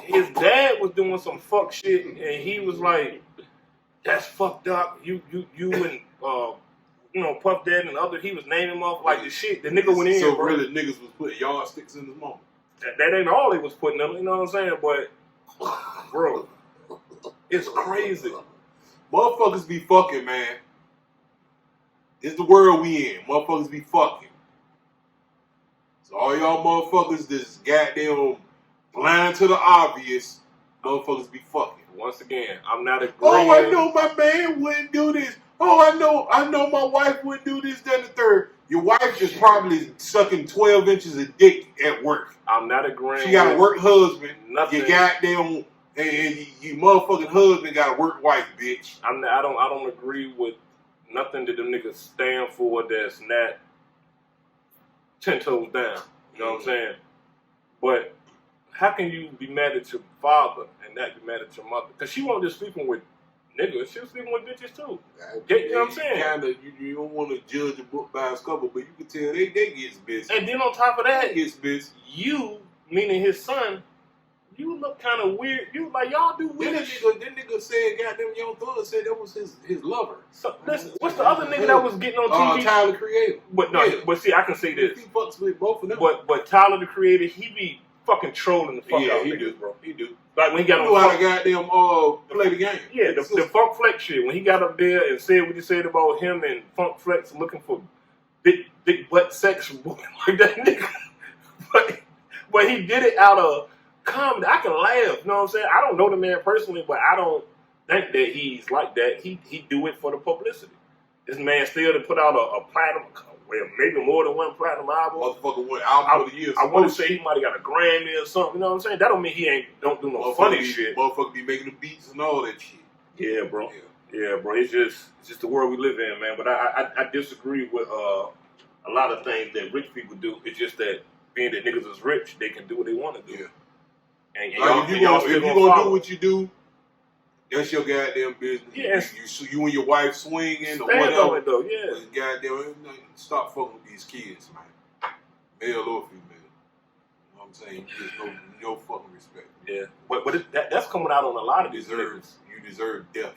his dad was doing some fuck shit, and he was like, "That's fucked up." You and Puff Daddy and other. He was naming him off like the shit. The nigga went in. So bro. really, niggas was putting yardsticks in his mama. That ain't all they was putting them. You know what I'm saying? But bro, it's crazy. Motherfuckers be fucking, man. It's the world we in. Motherfuckers be fucking. So all y'all motherfuckers that's goddamn blind to the obvious, motherfuckers be fucking. Once again, I'm not agreeing. Oh, I know my man wouldn't do this. Oh, I know my wife wouldn't do this, that, and the third. Your wife is probably sucking 12 inches of dick at work. I'm not agreeing. She got a work husband. Nothing. Your goddamn and your motherfucking husband got a work wife, bitch. I don't agree with nothing that them niggas stand for that's not 10 toes down. You know what I'm saying? But how can you be mad at your father and not be mad at your mother? Because she wasn't just sleeping with niggas, she was sleeping with bitches too. You know what I'm saying? You don't want to judge a book by its cover, but you can tell they gets busy. And then on top of that, they gets busy. You, meaning his son, you look kind of weird. You like y'all do weird shit. That nigga said, goddamn, Young Thug said that was his lover. So listen, what's the other nigga that was getting on TV? Tyler the Creator. But no, yeah. But see, I can say this. He fucks with both of them. But Tyler the Creator, he be fucking trolling the fuck out he niggas, do, bro. He do. Like when he got you on know how to goddamn play the game. Yeah, the Funk Flex shit. When he got up there and said what he said about him and Funk Flex looking for big butt sex like that nigga. But he did it out of comedy. I can laugh, you know what I'm saying? I don't know the man personally, but I don't think that he's like that. He do it for the publicity. This man still to put out a platinum, well, maybe more than one platinum album. Motherfucker went album of the year. I want to say he might have got a Grammy or something, you know what I'm saying? That don't mean he don't do no funny shit. Motherfucker be making the beats and all that shit. Yeah, bro. Yeah, bro. It's just the world we live in, man. But I disagree with a lot of things that rich people do. It's just that being that niggas is rich, they can do what they want to do. Yeah. And like if you gonna do what you do, that's your goddamn business. Yeah. You and your wife swinging or whatever. Though, yeah. Goddamn, stop fucking with these kids, man. Male or female. You know what I'm saying? There's no fucking respect. Yeah. But that's coming out on a lot of these niggas. You deserve death.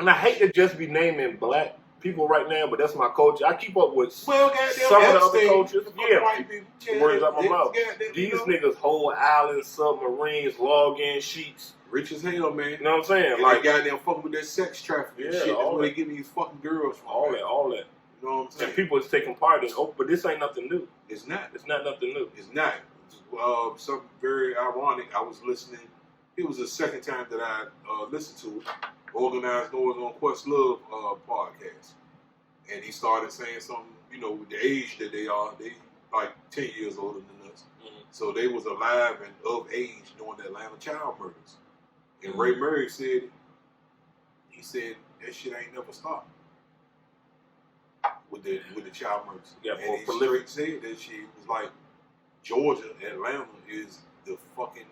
And I hate to just be naming black people right now, but that's my culture. I keep up with some of the other cultures. Yeah. Words out my mouth. These niggas hold islands, submarines, login sheets. Rich as hell, man. You know what I'm saying? And like goddamn fucking with that sex trafficking shit. That's where they getting these fucking girls from. All that. You know what I'm saying? And people is taking part in but this ain't nothing new. It's not. It's not nothing new. It's not. Something very ironic. I was listening. It was the second time that I listened to it. Organized Noise on Questlove podcast. And he started saying something, you know, with the age that they are, they like 10 years older than us. Mm-hmm. So they was alive and of age during the Atlanta child murders. And Ray Murray said it. He said that shit ain't never stopped with the child murders. Yeah, and he straight said that shit was like Georgia, Atlanta is the fucking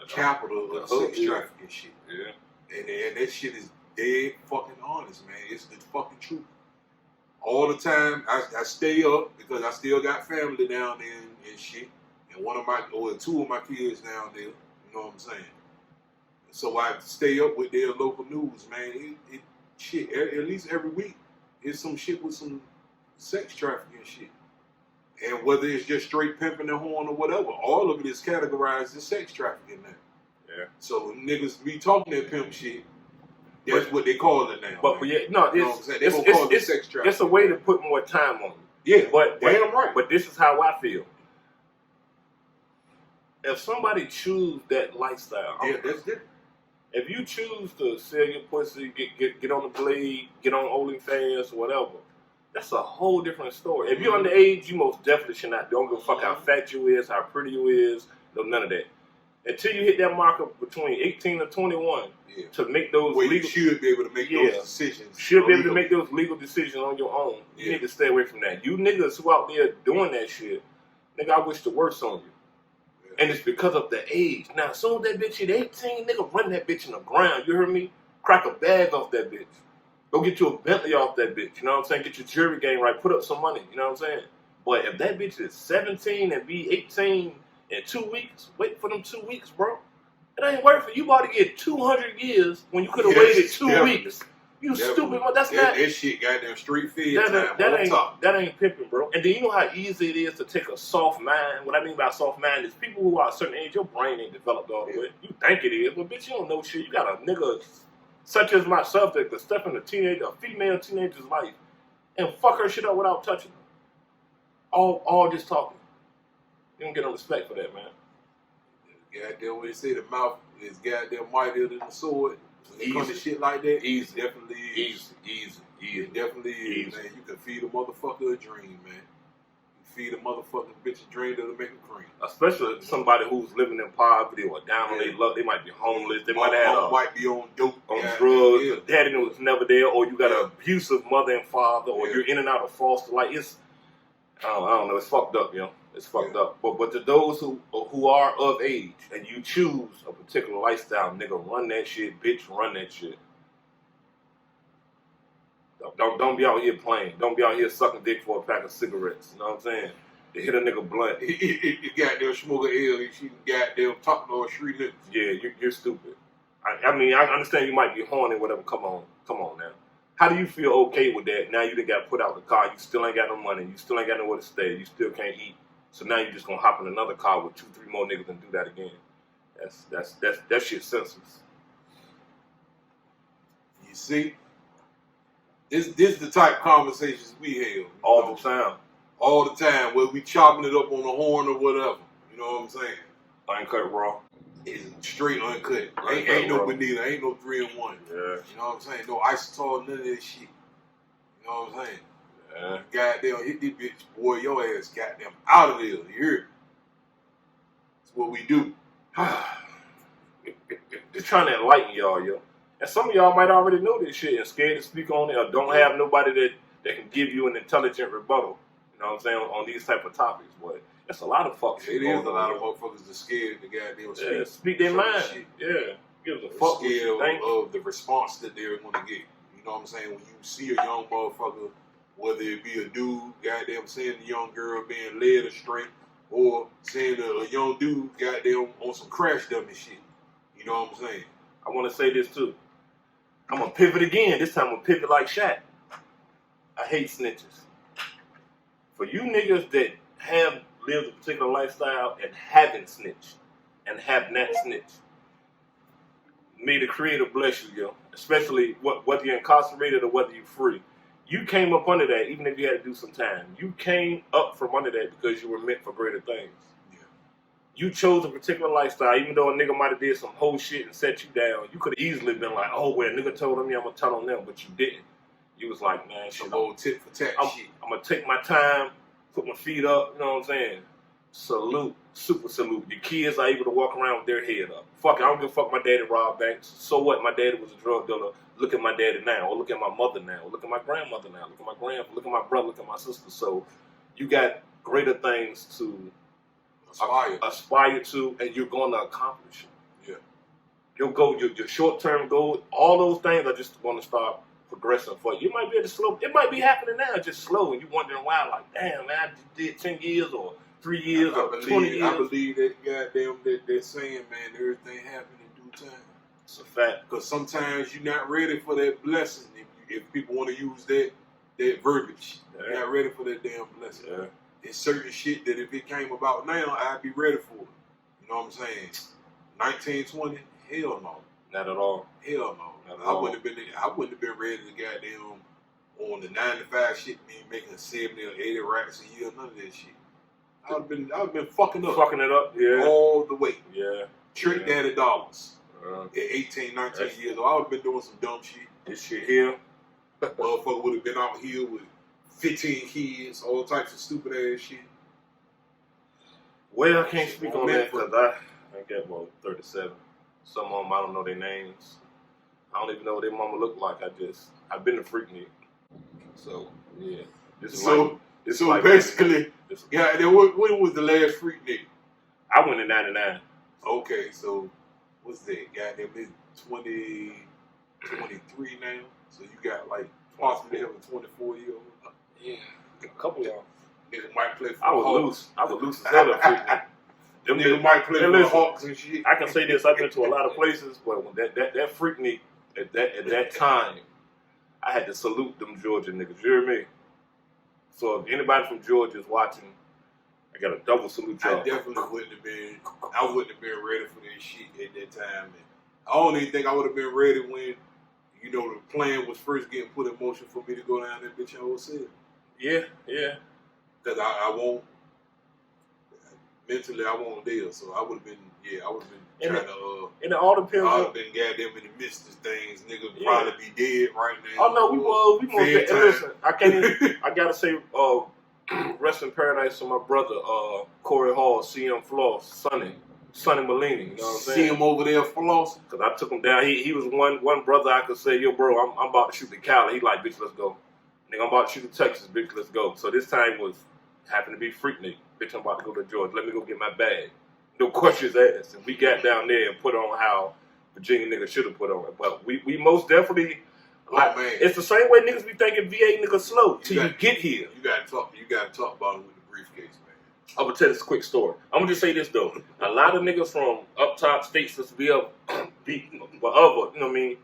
capital of sex trafficking shit. Yeah. And that shit is dead fucking honest, man. It's the fucking truth. All the time, I stay up because I still got family down there and shit. And two of my kids down there, you know what I'm saying? So I stay up with their local news, man. Shit, at least every week, it's some shit with some sex trafficking shit. And whether it's just straight pimping and horn or whatever, all of it is categorized as sex trafficking now. Yeah. So niggas be talking that pimp shit. That's what they call it now. But yeah, no, it's a way to put more time on it. Yeah, but damn right. But this is how I feel. If somebody choose that lifestyle, that's different. If you choose to sell your pussy, get on the blade, get on OnlyFans, whatever, that's a whole different story. If you're underage, you most definitely should not. Don't give a fuck how fat you is, how pretty you is, no none of that. Until you hit that marker between 18 and 21 to make those legal... You should be able to make those decisions. Should be able to make those legal decisions on your own. You need to stay away from that. You niggas who out there doing that shit, nigga, I wish the worst on you. And it's because of the age. Now, as soon as that bitch hit 18, nigga, run that bitch in the ground. You heard me? Crack a bag off that bitch. Go get you a Bentley off that bitch. You know what I'm saying? Get your jury game right. Put up some money. You know what I'm saying? But if that bitch is 17 and be 18 in 2 weeks, wait for them 2 weeks, bro. It ain't worth it. You about to get 200 years when you could have waited 2 weeks. You stupid. That's not... That shit goddamn street feed time. That ain't pimping, bro. And then you know how easy it is to take a soft mind. What I mean by soft mind is people who are a certain age, your brain ain't developed all the way. You think it is, but bitch, you don't know shit. You got a nigga such as myself that could step in a female teenager's life and fuck her shit up without touching her. All just talking. You don't get no respect for that, man. Goddamn, when they say the mouth is goddamn mightier than the sword. When it comes to shit like that, easy. Definitely is. Easy. It definitely is, man. You can feed a motherfucker a dream, man. You feed a motherfucking bitch a dream that'll make a cream. Especially somebody who's living in poverty or down on their luck. They might be homeless. They might be on dope, on drugs. Yeah. Daddy was never there, or you got an abusive mother and father, or you're in and out of foster. Like I don't know. It's fucked up, yo. It's fucked up. But to those who are of age and you choose a particular lifestyle, nigga, run that shit, bitch, run that shit. Don't be out here playing. Don't be out here sucking dick for a pack of cigarettes. You know what I'm saying? They hit a nigga blunt. You goddamn smoke a L, she goddamn talking on street lips. Yeah, you're stupid. I mean, I understand you might be horny, whatever. Come on now. How do you feel okay with that? Now you done got put out the car. You still ain't got no money. You still ain't got nowhere to stay. You still can't eat. So now you just gonna hop in another car with 2-3 more niggas and do that again. That shit senseless. You see, this the type of conversations we have All the time. All the time, where we chopping it up on the horn or whatever. You know what I'm saying? UnCut Raw. It's straight uncut. Uncut Ain't no Raw. Benita, ain't no 3-in-1. Yeah. You know what I'm saying? No isotol, none of that shit. You know what I'm saying? Yeah. Goddamn, hit this bitch, boy, your ass goddamn out of there. You hear it? That's what we do. Just trying to enlighten y'all, yo. And some of y'all might already know this shit and scared to speak on it or don't have nobody that can give you an intelligent rebuttal. You know what I'm saying? On these type of topics, boy. That's a lot of fuck shit. It is a lot of on. motherfuckers that scared to goddamn Speak their mind. shit. Yeah. Give us a They're fuck scared of the response that they're going to get. You know what I'm saying? When you see a young motherfucker, whether it be a dude, goddamn, seeing a young girl being led astray, or seeing a young dude, goddamn, on some crash dummy shit. You know what I'm saying? I want to say this too. I'm going to pivot again. This time I'm going to pivot like Shaq. I hate snitches. For you niggas that have lived a particular lifestyle and haven't snitched and have not snitched, may the Creator bless you, yo. Especially whether you're incarcerated or whether you're free. You came up under that, even if you had to do some time. You came up from under that because you were meant for greater things. Yeah. You chose a particular lifestyle, even though a nigga might have did some whole shit and set you down. You could have easily been like, oh, well, a nigga told on me, I'm going to tell on them, but you didn't. You was like, man, Some old tit for tat shit. I'm going to take my time, put my feet up, you know what I'm saying? Salute, super salute. The kids are able to walk around with their head up. Fuck it, I don't give a fuck my daddy robbed banks. So what? My daddy was a drug dealer. Look at my daddy now. Or look at my mother now. Or look at my grandmother now. Look at my grandpa. Look at my brother. Look at my sister. So you got greater things to aspire to, and you're going to accomplish it. Yeah. Your goal, your short-term goal, all those things are just going to start progressing for you. You might be at the slow. It might be happening now, just slow, and you wondering why. Like, damn, man, I just did 10 years or 3 years or 20 years. I believe that goddamn that they're saying, man, everything happened in due time. It's a fact. Because sometimes you're not ready for that blessing. If people want to use that verbiage, you're not ready for that damn blessing. Yeah. It's certain shit that if it came about now, I'd be ready for it. You know what I'm saying? 1920, hell no. Not at all. Hell no. I wouldn't have been ready to goddamn on the 9-to-5 shit, me making 70 or 80 racks a year, none of that shit. I would have been fucking up. Fucking it up, yeah. All the way. Yeah. Trick daddy dollars. Uh, At 18, 19 years old, I would have been doing some dumb shit. this shit here. Motherfucker would have been out here with 15 kids, all types of stupid ass shit. Well, I can't speak on that because I got, 37. Some of them, I don't know their names. I don't even know what their mama look like. I've been a freak nigga. So, yeah. So basically, when was the last freak nigga? I went in 99. Okay, so what's that? Goddamn, it's 23 now. So you got like possibly have a 24-year-old. Yeah, a couple of them. Nigga might play for I was loose as hell a freak nigga. Them nigga might play for the Hawks and shit. I can say this, I've been to a lot of places, but when that freak nigga, at that time, I had to salute them Georgia niggas. You hear me? So if anybody from Georgia is watching, I got a double salute y'all. I definitely wouldn't have been ready for that shit at that time. And I don't even think I would have been ready when, you know, the plan was first getting put in motion for me to go down that bitch I was saying. Yeah. Because I won't, mentally I won't deal. So I would have been trying to, and it all depends I would on. have been goddamn in the midst of things. Nigga would probably be dead right now. Oh no, we Fair time. listen, I can't even, I gotta say, rest in paradise to my brother, Corey Hall, CM Floss, Sonny Malini, you know what I'm saying? See him over there flossing. Cause I took him down. He was one brother I could say, yo, bro, I'm about to shoot the Cali. He like, bitch, let's go. Nigga, I'm about to shoot the Texas, bitch, let's go. So this time happened to be freak nigga. bitch, I'm about to go to Georgia. Let me go get my bag. No questions asked. And we got down there and put on how Virginia niggas should have put on it. But we most definitely, like, man. it's the same way niggas be thinking VA niggas slow till you get here. You gotta talk about it with the briefcase, man. I'm gonna tell this quick story. I'm gonna just say this though. A lot of niggas from up top states that's whatever, you know what I mean?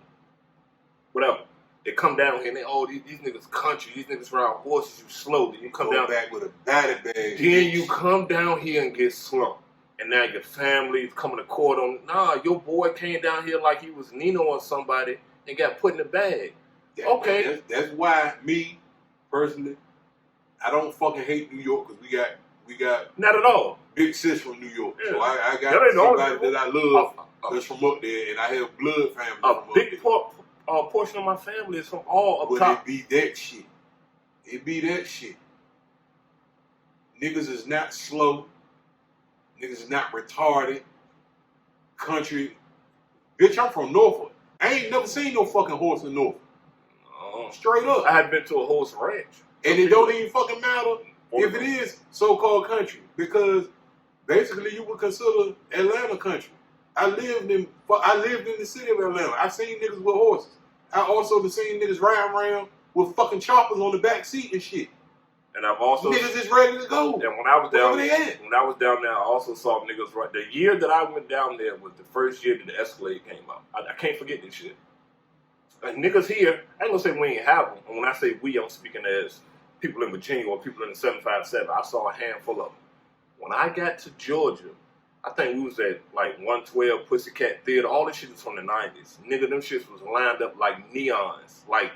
Whatever. They come down here and they, these niggas country, these niggas ride horses, you slow. Then you come down back with a batty bag. Then you come down here and get slumped. And now your family is coming to court on, nah, your boy came down here like he was Nino or somebody and got put in the bag. Okay. That's why me, personally, I don't fucking hate New York because we got not at all. Big sis from New York. Yeah. So I got somebody that I love that's from up there, and I have blood family from up there. A big portion of my family is from all up top. But it be that shit. It be that shit. Niggas is not slow. Niggas is not retarded. Country. Bitch, I'm from Norfolk. I ain't never seen no fucking horse in Norfolk. Straight up. I had been to a horse ranch. And it don't even fucking matter if it is so-called country. Because basically you would consider Atlanta country. I lived in the city of Atlanta. I seen niggas with horses. I also seen niggas riding around with fucking choppers on the back seat and shit. And I've also niggas is ready to go. And when I was down there, I also saw niggas right. The year that I went down there was the first year that the Escalade came out. I can't forget this shit. And niggas here, I ain't gonna say we ain't have them. And when I say we, I'm speaking as people in Virginia or people in the 757. I saw a handful of them. When I got to Georgia, I think we was at like 112 Pussycat Theater. All this shit was from the 90s. Nigga, them shits was lined up like neons, like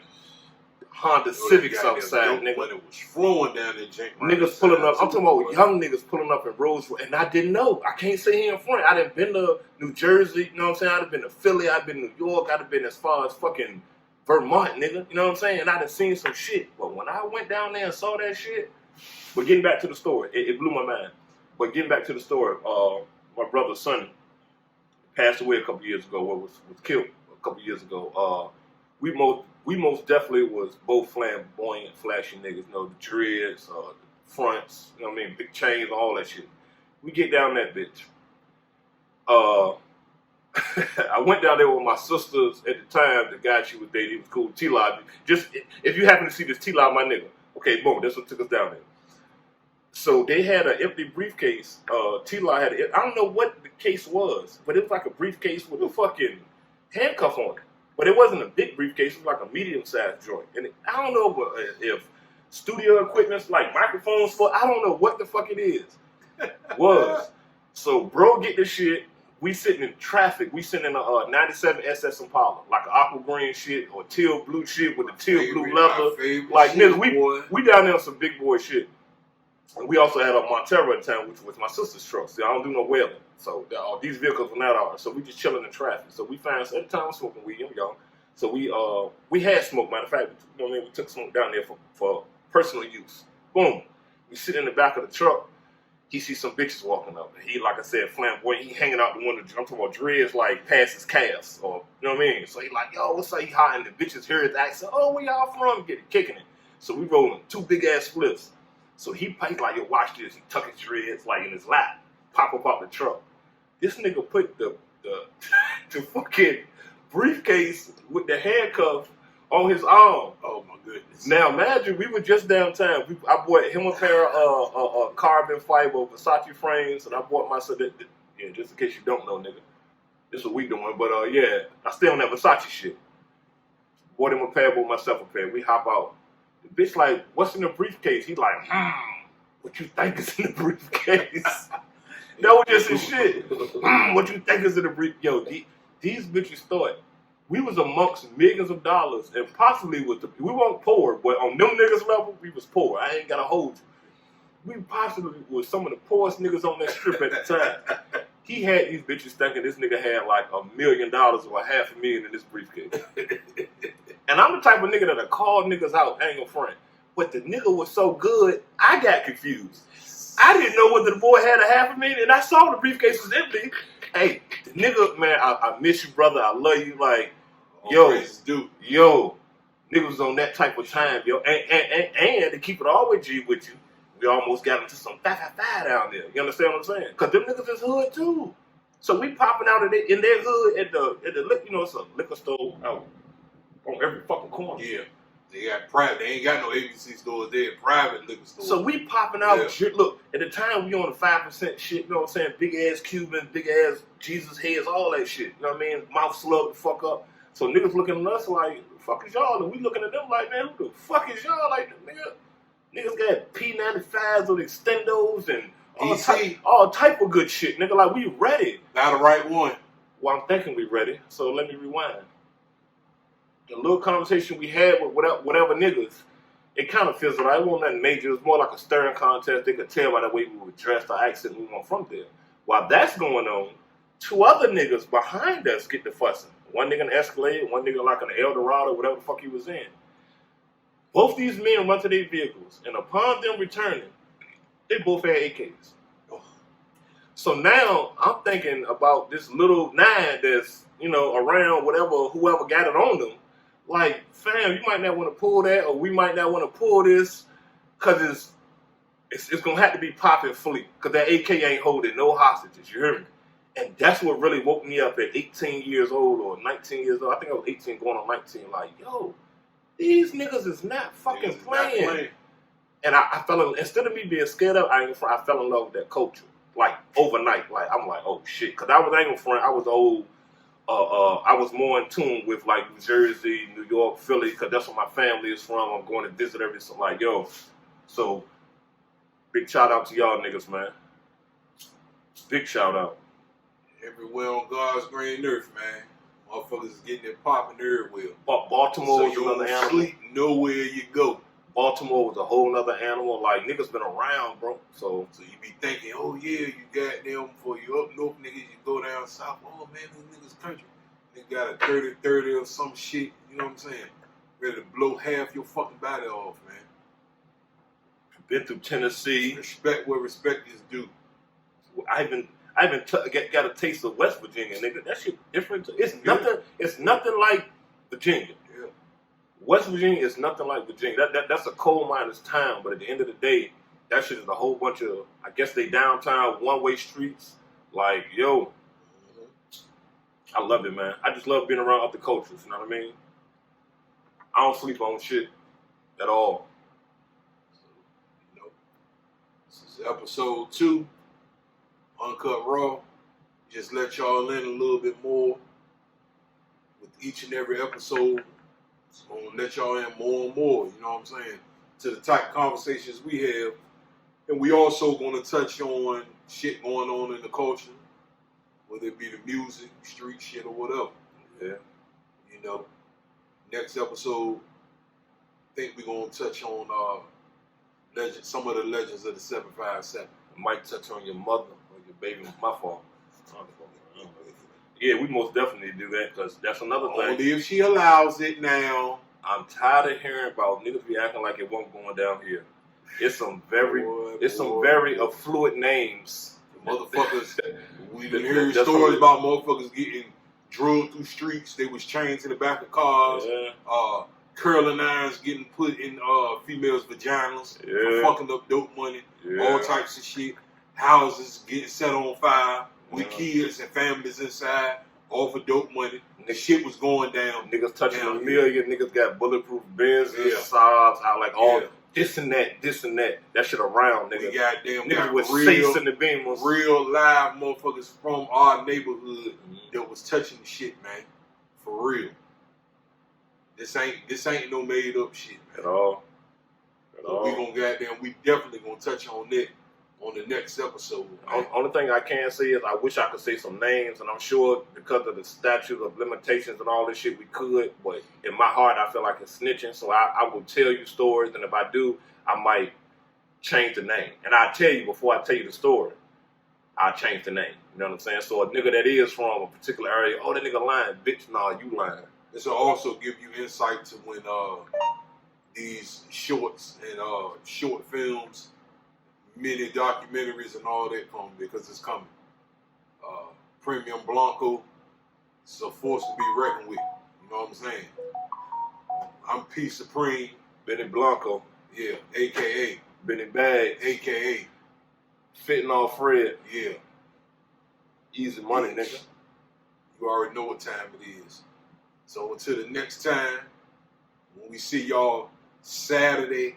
Honda Civics outside, nigga. When it was flowing down there, niggas pulling up. I'm talking about young niggas pulling up in Rose, and I didn't know. I can't sit here in front. I done been to New Jersey, you know what I'm saying? I'd have been to Philly, I'd been to New York, I'd have been as far as fucking Vermont, nigga. You know what I'm saying? And I done seen some shit. But when I went down there and saw that shit, but getting back to the story, it blew my mind. But getting back to the story, my brother Sonny passed away a couple years ago, was killed a couple years ago. We most definitely was both flamboyant, flashy niggas, you know, the dreads, the fronts, you know what I mean, big chains, all that shit. We get down that bitch. I went down there with my sisters at the time. The guy she was dating, he was cool, T-Live. Just, if you happen to see this, T-Live, my nigga. Okay, boom, that's what took us down there. So they had an empty briefcase. T-Live had I don't know what the case was, but it was like a briefcase with a fucking handcuff on it. But it wasn't a big briefcase, it was like a medium-sized joint. And I don't know if studio equipment's like microphones for, I don't know what the fuck it is. So bro get this shit, we sitting in traffic, we sitting in a 97 SS Impala, like an aqua green shit or teal blue shit with the teal blue leather. Like nigga, we down there on some big boy shit. And we also had a Montero at the time, which was my sister's truck. See, I don't do no whaling. So these vehicles were not ours. So we just chilling in traffic. So we found, at the time, smoking weed, young. So we had smoke. Matter of fact, you know what I mean? We took smoke down there for personal use. Boom. We sit in the back of the truck. He sees some bitches walking up. He, like I said, flamboyant. He hanging out the window. I'm talking about dreads like past his calves. Or, you know what I mean? So he like, yo, what's up? He hot. And the bitches hear his accent. Oh, where y'all from? Get it, kicking it. So we rolling 2 big ass spliffs. So he's like, yo, watch this. He tuck his dreads like in his lap, pop up out the truck. This nigga put the fucking briefcase with the handcuff on his arm. Oh my goodness. Now imagine we were just downtown. I bought him a pair of carbon fiber Versace frames, and I bought myself yeah, just in case you don't know, nigga. This is what we doing, but yeah, I still on that Versace shit. Bought him a pair, bought myself a pair. We hop out. The bitch like, what's in the briefcase? He like, what you think is in the briefcase? That was just his shit. What you think is in the briefcase? Yo, these bitches thought we was amongst millions of dollars and possibly we weren't poor, but on them niggas level, we was poor. I ain't gotta hold you. We possibly was some of the poorest niggas on that strip at the time. He had these bitches thinking this nigga had like $1 million or $500,000 in this briefcase. And I'm the type of nigga that'll call niggas out, ain't gonna front. But the nigga was so good, I got confused. I didn't know whether the boy had $500,000, and I saw the briefcase was empty. Hey, the nigga, man, I miss you, brother. I love you. Like, yo, niggas was on that type of time, yo. And to keep it all with you, we almost got into some fat down there. You understand what I'm saying? Because them niggas is hood too. So we popping out in their hood at the you know, it's a liquor store out on every fucking corner. Yeah. They got private. They ain't got no ABC stores. They're private liquor stores. So we popping out. Look, at the time we on the 5% shit. You know what I'm saying? Big ass Cubans, big ass Jesus heads, all that shit. You know what I mean? Mouth slug the fuck up. So niggas looking at us like, the fuck is y'all? And we looking at them like, man, who the fuck is y'all? Like, niggas got P95s with extendos and all type of good shit. Nigga, like, we ready. Now the right one. Well, I'm thinking we ready. So let me rewind. The little conversation we had with whatever niggas, it kind of fizzled out. It wasn't nothing major. It was more like a stirring contest. They could tell by the way we were dressed, our accent, we weren't from there. While that's going on, two other niggas behind us get the fussing. One nigga in the Escalade, one nigga like an Eldorado, whatever the fuck he was in. Both these men run to their vehicles, and upon them returning, they both had AKs. So now I'm thinking about this little 9 that's, you know, around whoever got it on them. Like, fam, you might not want to pull that, or we might not want to pull this, because it's going to have to be pop and fleet, because that AK ain't holding no hostages, you hear me? And that's what really woke me up at 18 years old or 19 years old. I think I was 18 going on 19, like, yo, these niggas is not fucking playing. And I fell in, instead of me being scared of, I fell in love with that culture, like, overnight. Like, I'm like, oh, shit, because I was ain't front, I was old. I was more in tune with like New Jersey, New York, Philly, because that's where my family is from. I'm going to visit every so like, yo. So, big shout out to y'all niggas, man. Big shout out. Everywhere on God's green earth, man. Motherfuckers is getting it popping everywhere. Baltimore so was you another don't animal. sleep nowhere you go. Baltimore was a whole nother animal. Like, niggas been around, bro. So you be thinking, oh yeah, you got them for you up north niggas, you go down south. Oh man, those niggas country. They got a 30-30 or some shit, you know what I'm saying? Ready to blow half your fucking body off, man. Been through Tennessee. Respect where respect is due. I even got a taste of West Virginia, nigga. That shit different. It's nothing like Virginia. Yeah. West Virginia is nothing like Virginia. That's a coal miner's town, but at the end of the day, that shit is a whole bunch of, I guess they downtown one-way streets. Like, yo, I love it, man. I just love being around other cultures, you know what I mean? I don't sleep on shit at all. You know, this is episode 2, UnCut Raw. Just let y'all in a little bit more with each and every episode. It's going to let y'all in more and more, you know what I'm saying, to the type of conversations we have. And we also going to touch on shit going on in the culture, whether it be the music, street shit, or whatever. Yeah. You know, next episode, I think we're going to touch on some of the legends of the 757. Might touch on your mother or your baby. My fault. Yeah, we most definitely do that, because that's another thing. Only if she allows it now. I'm tired of hearing about niggas be acting like it wasn't going down here. It's some very affluent names. The motherfuckers, we done heard stories about motherfuckers getting drugged through streets. They was chained to the back of cars. Yeah. Curling irons getting put in females' vaginas for fucking up dope money. Yeah. All types of shit. Houses getting set on fire with kids and families inside, all for dope money. The shit was going down. Niggas touching a million. Niggas got bulletproof Benz, Saabs, all this and that. That shit around, nigga. We goddamn niggas with safes in the beamers. Real live motherfuckers from our neighborhood that was touching the shit, man. For real. This ain't no made up shit, man. At all. We definitely gonna touch on that on the next episode. Only thing I can say is I wish I could say some names, and I'm sure because of the statute of limitations and all this shit we could, but in my heart I feel like it's snitching, so I will tell you stories, and if I do, I might change the name. And I'll tell you before I tell you the story, I'll change the name. You know what I'm saying? So a nigga that is from a particular area, oh, that nigga lying, bitch, nah, you lying. This will also give you insight to when these shorts and short films, mini documentaries and all that come, because it's coming. Premium Blanco, it's a force to be reckoned with. You know what I'm saying? I'm P Supreme. Benny Blanco. Yeah, a.k.a. Benny Bags, AKA. Fentanyl Fred. Yeah. Easy money, nigga. You already know what time it is. So until the next time, when we see y'all Saturday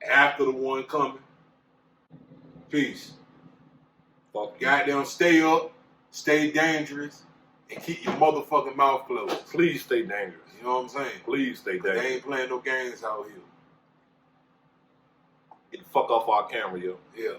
after the one coming, peace. Fuck Goddamn, stay up, stay dangerous, and keep your motherfucking mouth closed. Please stay dangerous. You know what I'm saying? Please stay 'Cause they dangerous. ain't playing no games out here. Get the fuck off our camera, yo. Yeah.